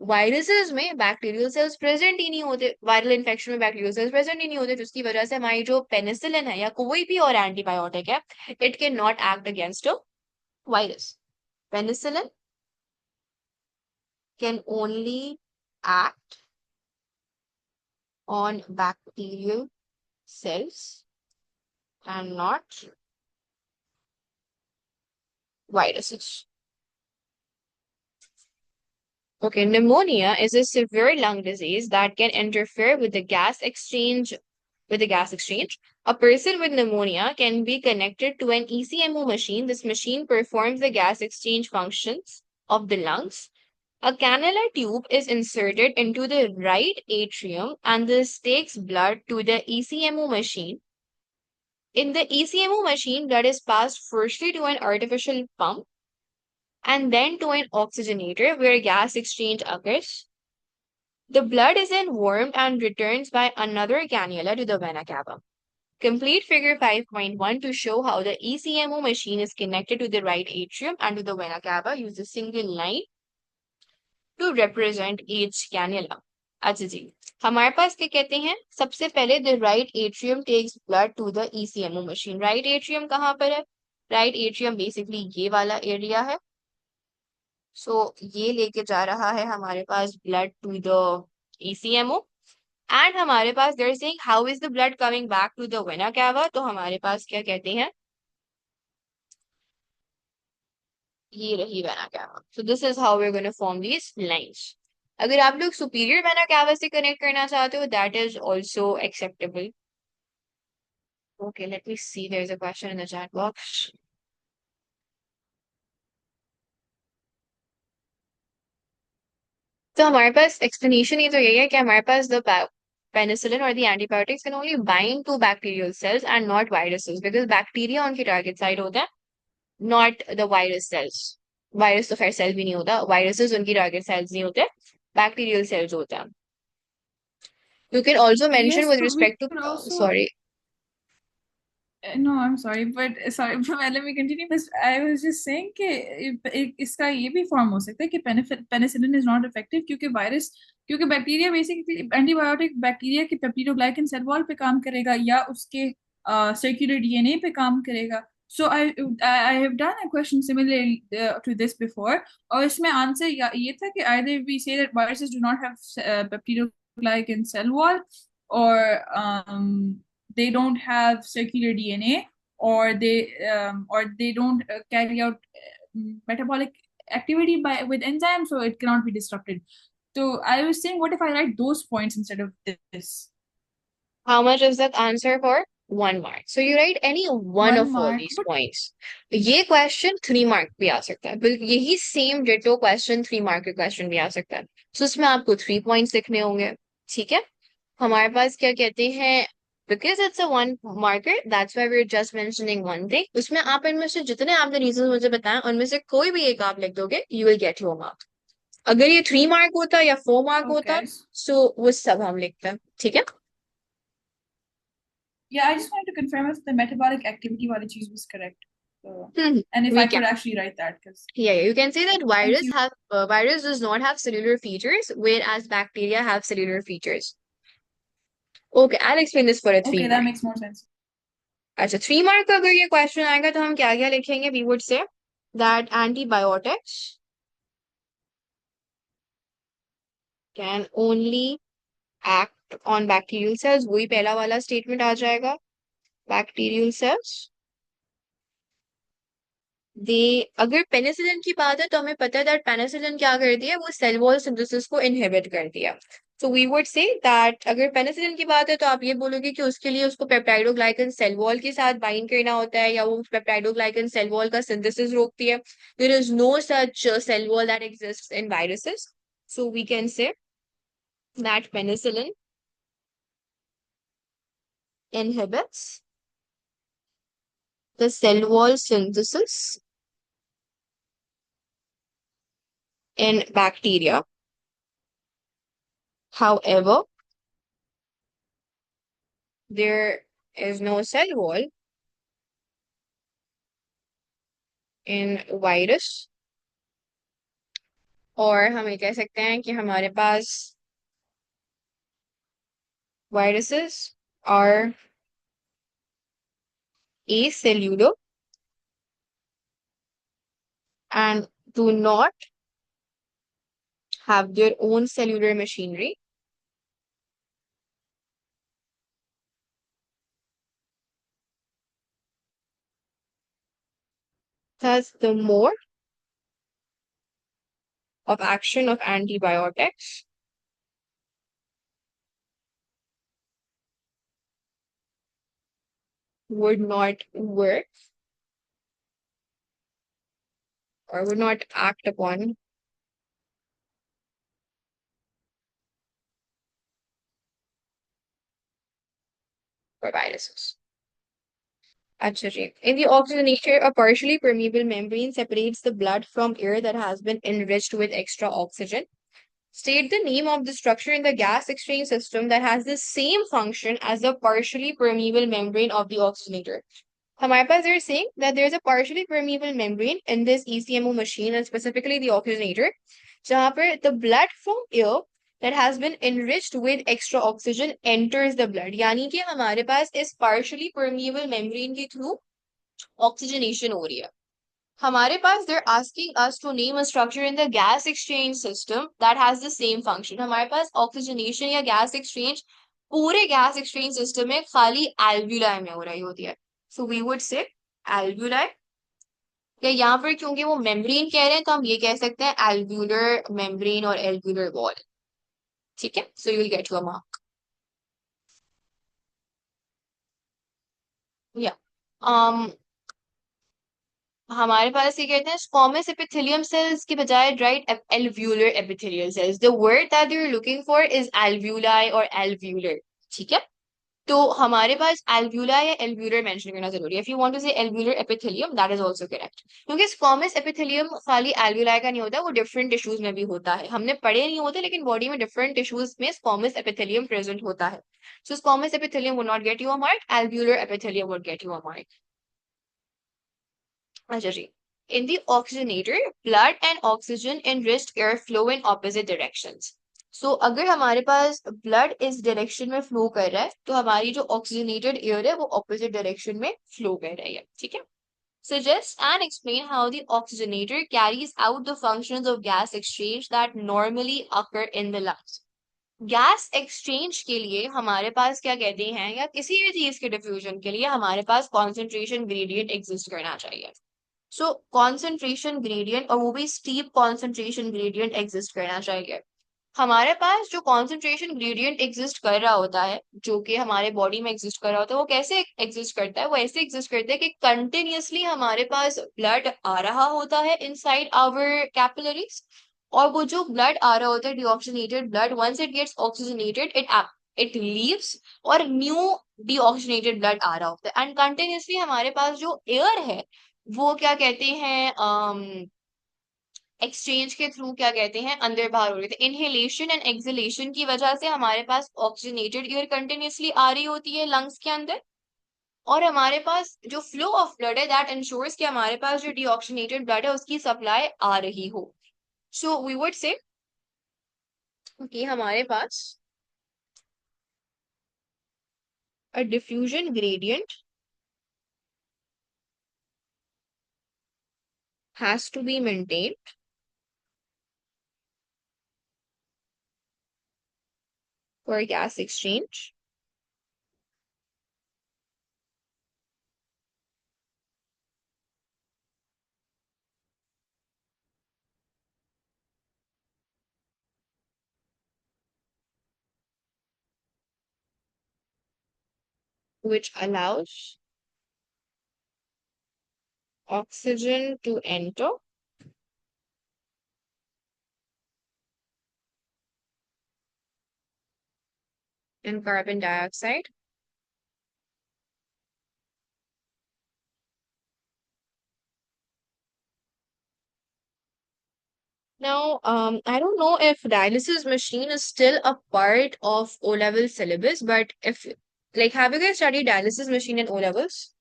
वायरसेस में बैक्टीरियल सेल्स प्रेजेंट ही नहीं होते. वायरल इन्फेक्शन में बैक्टीरियल सेल्स प्रेजेंट ही नहीं होते, जिसकी वजह से हमारी जो पेनिसिलिन है या कोई भी और एंटीबायोटिक है, it can not act against a virus. Penicillin can only act on bacterial cells and not viruses. Okay, pneumonia is a severe lung disease that can interfere with the gas exchange. A person with pneumonia can be connected to an ECMO machine. This machine performs the gas exchange functions of the lungs. A cannula tube is inserted into the right atrium and this takes blood to the ECMO machine. In the ECMO machine, blood is passed firstly to an artificial pump and then to an oxygenator where gas exchange occurs. The blood is then warmed and returns by another cannula to the vena cava. Complete figure 5.1 to show how the ECMO machine is connected to the right atrium and to the vena cava. Use a single line to represent each cannula. अच्छा जी, हमारे पास क्या कहते हैं, सबसे पहले the right atrium takes blood to the ECMO machine. Right atrium कहाँ पर है? Right atrium basically ये वाला area है. So ये लेके जा रहा है हमारे पास blood to the ECMO. And हमारे पास they're saying how is the blood coming back to the vena cava. तो हमारे पास क्या कहते हैं, ये रही vena cava. So this is how we're going to form these lines. अगर आप लोग सुपीरियर वेना कैवा से कनेक्ट करना चाहते हो, that is also acceptable. Okay, let me see. There's a question in the chat box. तो हमारे पास explanation ये तो यही है कि हमारे पास the penicillin or the antibiotics can only bind to bacterial cells and not viruses because bacteria उनकी target side होता है, not the virus cells. Virus तो खैर सेल भी नहीं होता, वायरसेस उनकी टारगेट सेल्स नहीं होते, बैक्टीरियल सेल्स होते हैं. You can also mention Yes, with so we respect to could also sorry. No, I'm sorry, but sorry, but let me continue this. I was just saying कि इसका ये भी form हो सकता है कि पेनिसिलिन इज नॉट इफेक्टिव क्योंकि bacteria basically antibiotic bacteria के पेप्टिडोग्लाइकन सेल वॉल पे काम करेगा या उसके सर्कुलर डीएनए पे काम करेगा. So I have done a question similar to this before. और इसमें आंसर ये था कि either we say that viruses do not have peptidoglycan cell wall or they don't have circular DNA or they don't carry out metabolic activity with enzymes, so it cannot be disrupted. So I was saying, what if I write those points instead of this? How much is that answer for? 1 mark. So you write any one of all mark, these but points. ये question 3 mark भी आ सकता है, बिल्कुल यही same ditto question 3 mark के question भी आ सकता है. So उसमें आपको 3 पॉइंट्स लिखने होंगे. ठीक है, हमारे पास क्या कहते हैं, because it's a 1 marker, that's why we're just mentioning one thing. उसमें आप इनमें से जितने आपने रीजन मुझे बताएं उनमें से कोई भी एक आप लिख दोगे, you will get your mark. अगर ये 3 मार्क होता या 4 मार्क होता, okay. so वो सब हम लिखते हैं. ठीक है. Yeah, I just wanted to confirm if the metabolic activity वाली चीज was correct. So, and if We I can. could actually write that, because Yeah, you can say that you. virus does not have cellular features, whereas bacteria have cellular features. Okay, I'll explain this for a 3 Okay, that mark. makes more sense. अच्छा, 3 mark का अगर ये question आएगा तो हम क्या क्या लिखेंगे? We would say that antibiotics can only act on bacterial cells. वही पहला वाला स्टेटमेंट आ जाएगा. Bacterial cells. अगर पेनिसिलिन की बात है तो हमें पता है that पेनिसिलिन क्या करती है, वो सेल वॉल सिंथेसिस को इनहिबिट करती है. So we would say that अगर पेनिसिलिन की बात है तो आप ये बोलोगे कि उसके लिए उसको पेप्टाइडोग्लाइकन सेल वॉल के साथ बाइंड करना होता है या वो पेप्टाइडोग्लाइकन सेल वॉल का सिंथेसिस रोकती है. There is no such cell wall that exists in viruses. So we can say that penicillin inhibits the cell wall synthesis in bacteria. However, there is no cell wall in virus, और हम ये कह सकते हैं कि हमारे पास viruses are acellular and do not have their own cellular machinery. Thus, the mode of action of antibiotics would not work or would not act upon for viruses. अच्छा जी. In the oxygenator, a partially permeable membrane separates the blood from air that has been enriched with extra oxygen. State the name of the structure in the gas exchange system that has the same function as the partially permeable membrane of the oxygenator. हमारे पास they're saying that there's a partially permeable membrane in this ECMO machine and specifically the oxygenator, जहाँ पर the blood from air that has been enriched with extra oxygen enters the blood. यानी कि हमारे पास इस partially permeable membrane के through oxygenation हो रही है. हमारे पास they're asking us to name a structure in the gas exchange system that has the same function. हमारे पास oxygenation या gas exchange पूरे gas exchange system में खाली alveoli में हो रही होती है. So we would say alveoli. या यहाँ पर क्योंकि वो membrane कह रहे हैं तो हम ये कह सकते हैं alveolar membrane और alveolar wall. ठीक है? So you will get your mark. Yeah. हमारे पास ये कहते हैं स्क्वामस एपिथेलियम सेल्स के बजाय right alveolar epithelial cells. The word that you are looking for is alveoli और एल्व्यूलर. ठीक है, तो हमारे पास एल्व्यूलाई या एल्व्यूलर मेंशन करना जरूरी है. If you want to say alveolar epithelium that is also correct, क्योंकि स्क्वामस एपिथेलियम खाली एल्व्यूलाई का नहीं होता, वो डिफरेंट टिश्यूज में भी होता है. हमने पढ़े नहीं होते लेकिन बॉडी में डिफरेंट टिश्यूज में स्क्वामस एपिथेलियम प्रेजेंट होता है. So squamous epithelium would not get you a mark, alveolar epithelium would get you a mark. अच्छा जी. In the oxygenator, blood and oxygen enriched air flow in opposite directions. So अगर हमारे पास blood इस direction में flow कर रहा है तो हमारी जो oxygenated air है वो opposite direction में flow कर रही है. ठीक है. Suggest and explain how the oxygenator carries out the functions of gas exchange that normally occur in the lungs. Gas exchange के लिए हमारे पास क्या कहते हैं, या किसी भी चीज के डिफ्यूजन के लिए हमारे पास कॉन्सेंट्रेशन ग्रेडियंट एग्जिस्ट करना चाहिए. सो कॉन्सेंट्रेशन ग्रेडियंट, और वो भी स्टीप कॉन्सेंट्रेशन ग्रेडियंट एग्जिस्ट करना चाहिए. हमारे पास जो कॉन्सेंट्रेशन ग्रेडियंट एग्जिस्ट कर रहा होता है, जो कि हमारे बॉडी में एग्जिस्ट कर रहा होता है, वो कैसे एग्जिस्ट करता है? वो ऐसे एग्जिस्ट करता है कि कंटिन्यूअसली हमारे पास ब्लड आ रहा होता है इनसाइड आवर कैपिलरीज, और वो जो ब्लड आ रहा होता है deoxygenated blood, once it gets oxygenated it leaves और न्यू डीऑक्सीजनेटेड ब्लड आ रहा होता है. एंड कंटिन्यूअसली हमारे पास जो एयर है वो क्या कहते हैं, एक्सचेंज के थ्रू क्या कहते हैं अंदर बाहर हो रहे थे. इनहेलेशन एंड एक्सहेलेशन की वजह से हमारे पास ऑक्सीजनेटेड एयर कंटिन्यूअसली आ रही होती है लंग्स के अंदर, और हमारे पास जो फ्लो ऑफ ब्लड है दैट इंश्योर्स कि हमारे पास जो डीऑक्सीजनेटेड ब्लड है उसकी सप्लाई आ रही हो. सो वी वुड से कि हमारे पास a diffusion gradient has to be maintained for gas exchange which allows oxygen to enter and carbon dioxide Now, I don't know if dialysis machine is still a part of O-level syllabus, but if like have you guys studied dialysis machine in O-levels?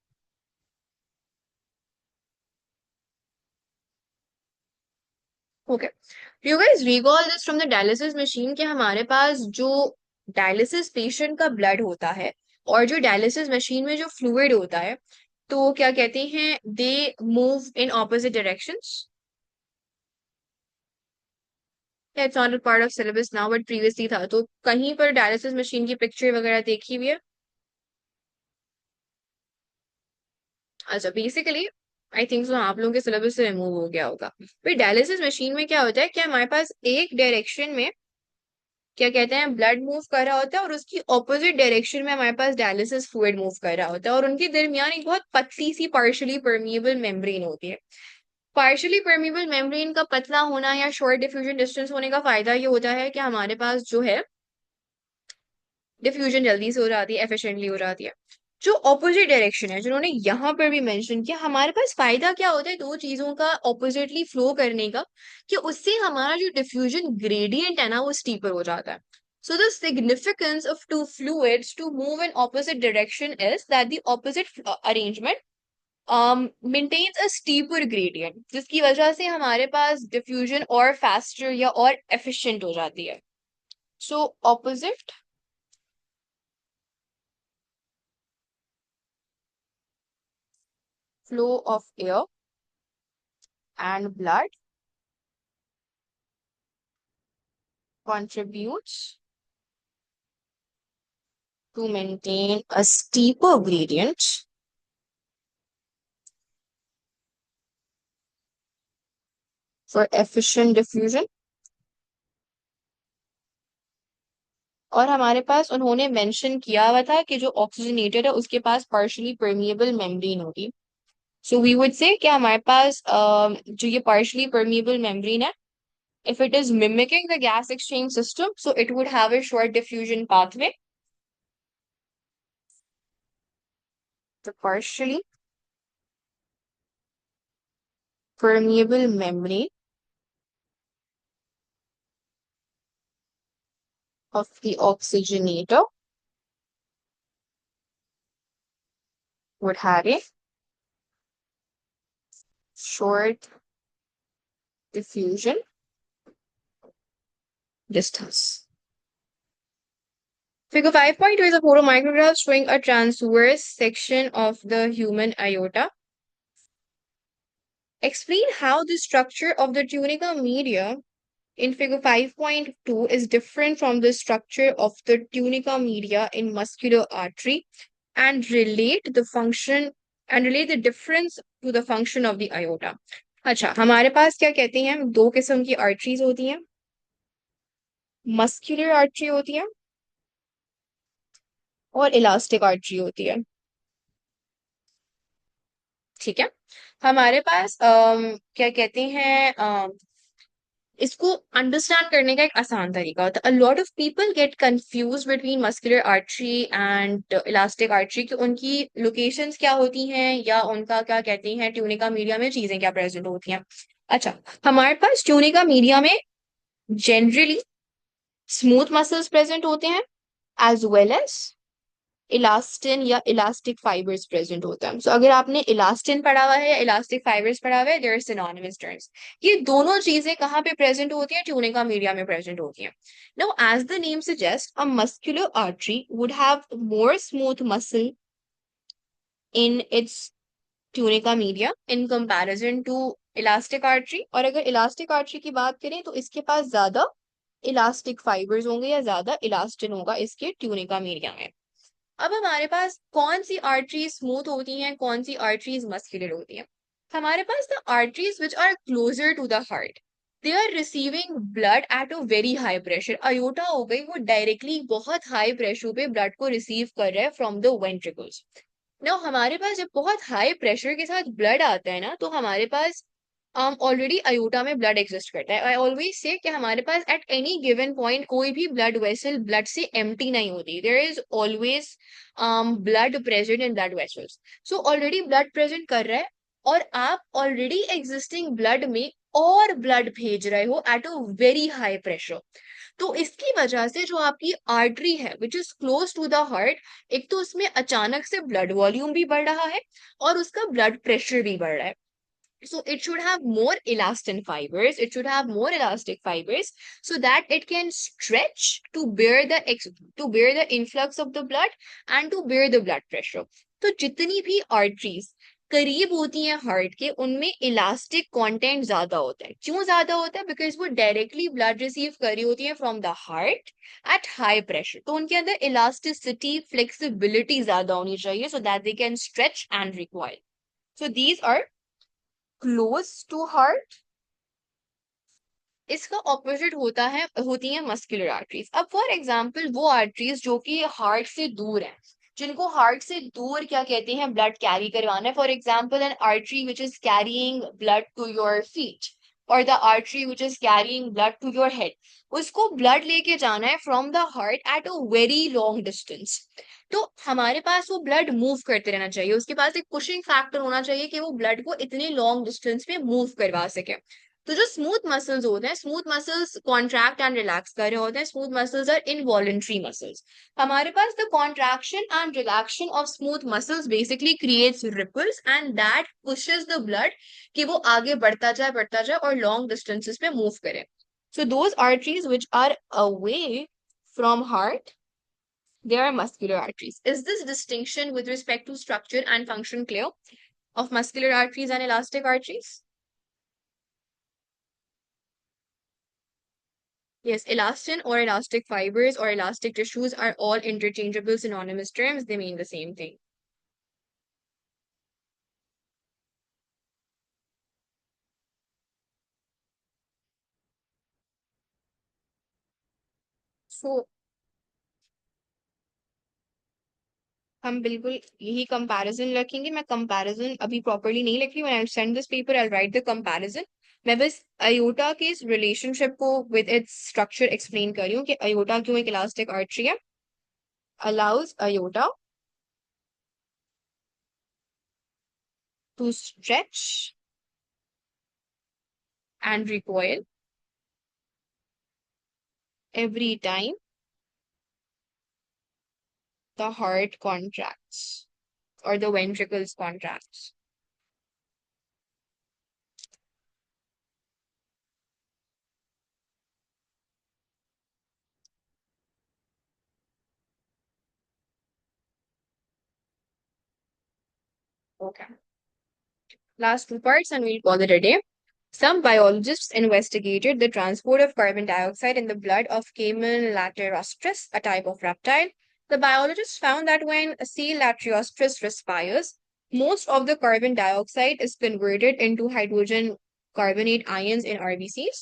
Okay. Do you guys recall this from the dialysis machine कि हमारे पास जो dialysis patient का blood होता है और जो dialysis machine में जो fluid होता है तो क्या कहते हैं they move in opposite directions? Yeah, it's not a part of syllabus now, but previously था तो कहीं पर dialysis machine की picture वगैरह देखी हुई है? अच्छा बेसिकली आई थिंक सो आप लोगों के सिलेबस से रिमूव हो गया होगा फिर डायलिसिस मशीन में क्या होता है कि हमारे पास एक डायरेक्शन में क्या कहते हैं ब्लड मूव कर रहा होता है और उसकी ऑपोजिट डायरेक्शन में हमारे पास डायलिसिस फ्लूइड मूव कर रहा होता है और उनके दरमियान एक बहुत पतली सी पार्शियली परमिएबल मेम्ब्रेन होती है पार्शियली परमिएबल मेम्ब्रेन का पतला होना या शॉर्ट डिफ्यूजन डिस्टेंस होने का फायदा ये होता है कि हमारे पास जो है डिफ्यूजन जल्दी से हो जाती है एफिशिएंटली हो जाती है जो ऑपोजिट डायरेक्शन है जिन्होंने यहाँ पर भी मेंशन किया हमारे पास फायदा क्या होता है दो चीजों का ऑपोजिटली फ्लो करने का कि उससे हमारा जो डिफ्यूजन ग्रेडियंट है ना वो स्टीपर हो जाता है so the significance of two fluids to move in opposite direction is that the opposite arrangement maintains a steeper gradient जिसकी वजह से हमारे पास डिफ्यूजन और फास्टर या और एफिशिएंट हो जाती है so opposite flow of air and blood contributes to maintain a steeper gradient for efficient diffusion. और हमारे पास उन्होंने मेंशन किया हुआ था कि जो ऑक्सीजनेटेड है उसके पास पार्शियली परमिएबल मेम्ब्रेन होगी सो वी वुड से कि हमारे पास जो ये पार्शियली परमिएबल मेम्ब्रेन है if it is mimicking the gas exchange system so it would have a short diffusion pathway the partially permeable membrane of the oxygenator would have a short diffusion distance. Figure 5.2 is a photomicrograph showing a transverse section of the human aorta. Explain how the structure of the tunica media in figure 5.2 is different from the structure of the tunica media in muscular artery and relate the difference to the function of the aorta. अच्छा हमारे पास क्या कहते हैं दो किस्म की arteries होती हैं मस्कुलर आर्टरी होती है और इलास्टिक आर्टरी होती है ठीक है हमारे पास क्या कहते हैं इसको अंडरस्टैंड करने का एक आसान तरीका होता है a lot of people get confuse between muscular artery and elastic artery कि उनकी लोकेशंस क्या होती हैं या उनका क्या कहते हैं ट्यूनिका मीडिया में चीजें क्या प्रेजेंट होती हैं अच्छा हमारे पास ट्यूनिका मीडिया में जनरली स्मूथ मसल्स प्रेजेंट होते हैं एज वेल एज इलास्टिन या इलास्टिक फाइबर्स प्रेजेंट होता है सो अगर आपने इलास्टिन पढ़ा हुआ है या इलास्टिक फाइबर्स पढ़ा हुआ है देयर आर सिनोनिमस टर्म्स ये दोनों चीजें कहाँ पे प्रेजेंट होती हैं ट्यूनिका मीडिया में प्रेजेंट होती हैं now as the name suggest a muscular artery would have more smooth muscle in its tunica media in comparison to elastic artery और अगर इलास्टिक आर्टरी की बात करें तो इसके पास ज्यादा इलास्टिक फाइबर्स होंगे या ज्यादा इलास्टिन होगा इसके ट्यूनिका मीडिया में अब हमारे पास कौन सी आर्टरीज स्मूथ होती हैं कौन सी आर्टरीज मस्कुलर होती हैं हमारे पास the arteries which are closer to the heart they are receiving blood at a very high pressure. Aorta हो गई, वो डायरेक्टली बहुत हाई प्रेशर पे ब्लड को रिसीव कर रहा है फ्रॉम द वेंट्रिकल्स. नाउ हमारे पास जब बहुत हाई प्रेशर के साथ ब्लड आता है ना, तो हमारे पास ऑलरेडी अयोटा में ब्लड एग्जिस्ट करता है. आई ऑलवेज से कि हमारे पास एट एनी गिवन पॉइंट कोई भी ब्लड वेसल ब्लड से एम्प्टी नहीं होती. There is always blood present in blood vessels. So already blood present कर रहा है, और आप ऑलरेडी एग्जिस्टिंग ब्लड में और ब्लड भेज रहे हो at a very high pressure. तो इसकी वजह से जो आपकी आर्टरी है which is close to the heart, एक तो उसमें अचानक से ब्लड वॉल्यूम भी बढ़ रहा है और उसका ब्लड प्रेशर भी बढ़ रहा है. So it should have more elastin fibers. It should have more elastic fibers so that it can stretch to bear the influx of the blood and to bear the blood pressure. तो जितनी भी arteries करीब होती हैं heart के, उनमें elastic content ज्यादा होता है. क्यों ज्यादा होता है? बिकॉज वो डायरेक्टली ब्लड रिसीव कर रही होती है from the heart at high pressure. तो उनके अंदर इलास्टिसिटी, फ्लेक्सिबिलिटी ज्यादा होनी चाहिए so that they can stretch and recoil. So these are close to heart. इसका ऑपोजिट होती है मस्कुलर आर्टरीज. अब फॉर एग्जांपल वो आर्टरीज जो कि हार्ट से दूर है, जिनको हार्ट से दूर क्या कहते हैं, ब्लड कैरी करवाना है. For example an artery which is carrying blood to your feet और the artery which is carrying blood to your head, उसको ब्लड लेके जाना है from the heart at a very long distance. तो हमारे पास वो ब्लड मूव करते रहना चाहिए, उसके पास एक पुशिंग फैक्टर होना चाहिए कि वो ब्लड को इतने लॉन्ग डिस्टेंस में मूव करवा सके. तो जो स्मूथ मसल्स होते हैं, smooth muscles contract and relax कर रहे होते हैं. Smooth muscles are involuntary muscles. हमारे पास the contraction and relaxation of smooth muscles basically creates ripples and that pushes the blood कि वो आगे बढ़ता जाए और लॉन्ग डिस्टेंसेस पे मूव करे. So those arteries which are away from heart, they are muscular arteries. Is this distinction with respect to structure and function clear of muscular arteries and elastic arteries? Yes, elastin or elastic fibers or elastic tissues are all interchangeable synonymous terms. They mean the same thing. So, हम बिल्कुल यही comparison रखेंगे. मैं comparison अभी properly नहीं लिख रही. When I send this paper I right the comparison. मैं बस अयोटा के इस रिलेशनशिप को विद इट्स स्ट्रक्चर एक्सप्लेन कर रही हूँ कि अयोटा क्यों एक इलास्टिक आर्टरी है. Allows aorta to stretch and recoil every time the heart contracts or the ventricles contracts. Okay. Last two parts and we'll call it a day. Some biologists investigated the transport of carbon dioxide in the blood of Caiman laterostris, a type of reptile. The biologists found that when C. laterostris respires, most of the carbon dioxide is converted into hydrogen carbonate ions in RBCs.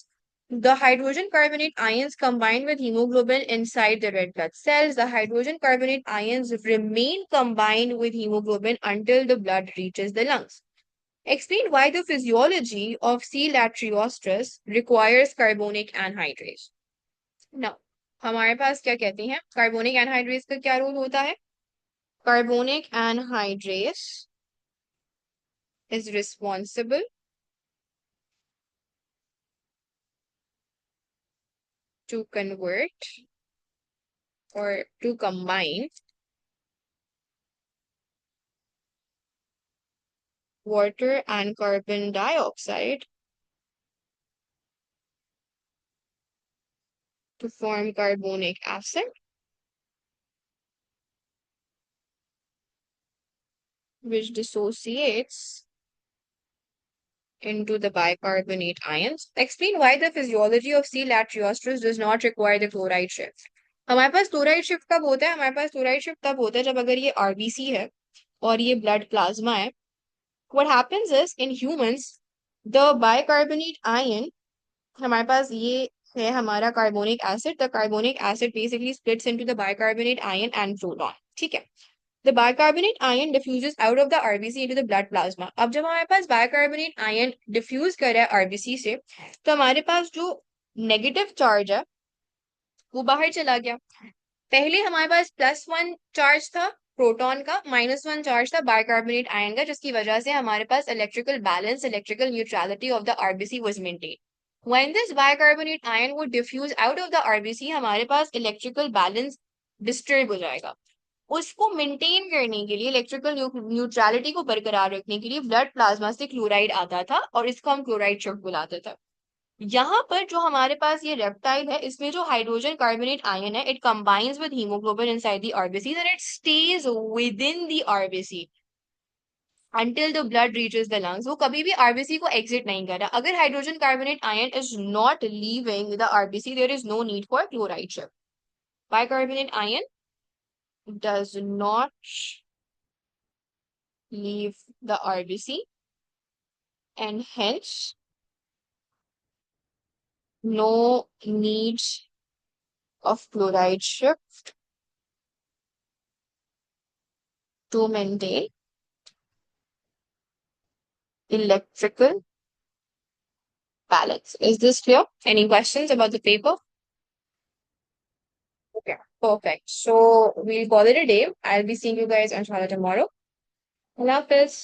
The hydrogen carbonate ions combine with hemoglobin inside the red blood cells. The hydrogen carbonate ions remain combined with hemoglobin until the blood reaches the lungs. Explain why the physiology of C. laterostris requires carbonic anhydrase. Now, हमारे पास क्या कहते हैं, carbonic anhydrase का क्या role होता है? Carbonic anhydrase is responsible to convert or to combine water and carbon dioxide to form carbonic acid, which dissociates into the bicarbonate ions. Explain why the physiology of C. laterostris does not require the chloride shift. हमारे पास chloride shift कब होता है? हमारे पास chloride shift तब होता है जब अगर ये आरबीसी है और ये ब्लड प्लाज्मा है. What happens is in humans, the bicarbonate ion हमारे पास ये है हमारा carbonic acid. The carbonic acid basically splits into the bicarbonate ion and proton. ठीक है. The bicarbonate ion diffuses out of the RBC into the blood plasma. अब जब हमारे पास bicarbonate ion diffuse कर रहा है RBC से, तो हमारे पास जो नेगेटिव चार्ज है वो बाहर चला गया. पहले हमारे पास +1 चार्ज था प्रोटॉन का, -1 चार्ज था बाइकार्बोनेट आयन का, जिसकी वजह से हमारे पास electrical balance, electrical neutrality of the RBC was maintain. When this bicarbonate ion वो diffuse out of the RBC, हमारे पास इलेक्ट्रिकल बैलेंस डिस्टर्ब हो जाएगा. उसको मेंटेन करने के लिए, इलेक्ट्रिकल न्यूट्रलिटी को बरकरार रखने के लिए ब्लड प्लाज्मा से क्लोराइड आता था और इसको हम क्लोराइड शॉक बुलाते थे. यहाँ पर जो हमारे पास ये रेप्टाइल है, इसमें जो हाइड्रोजन कार्बोनेट आयन है, it combines with haemoglobin inside the RBC and it stage with in the RBC until the blood reaches the lungs. वो कभी भी आरबीसी को एग्जिट नहीं कर रहा. अगर hydrogen carbonate ion is not leaving the RBC, there is no need for chloride shift. Bicarbonate ion does not leave the RBC and hence no need of chloride shift to maintain electrical balance. Is this clear? Any questions about the paper? Okay, perfect. So we'll call it a day. I'll be seeing you guys inshallah tomorrow. Allah Hafiz.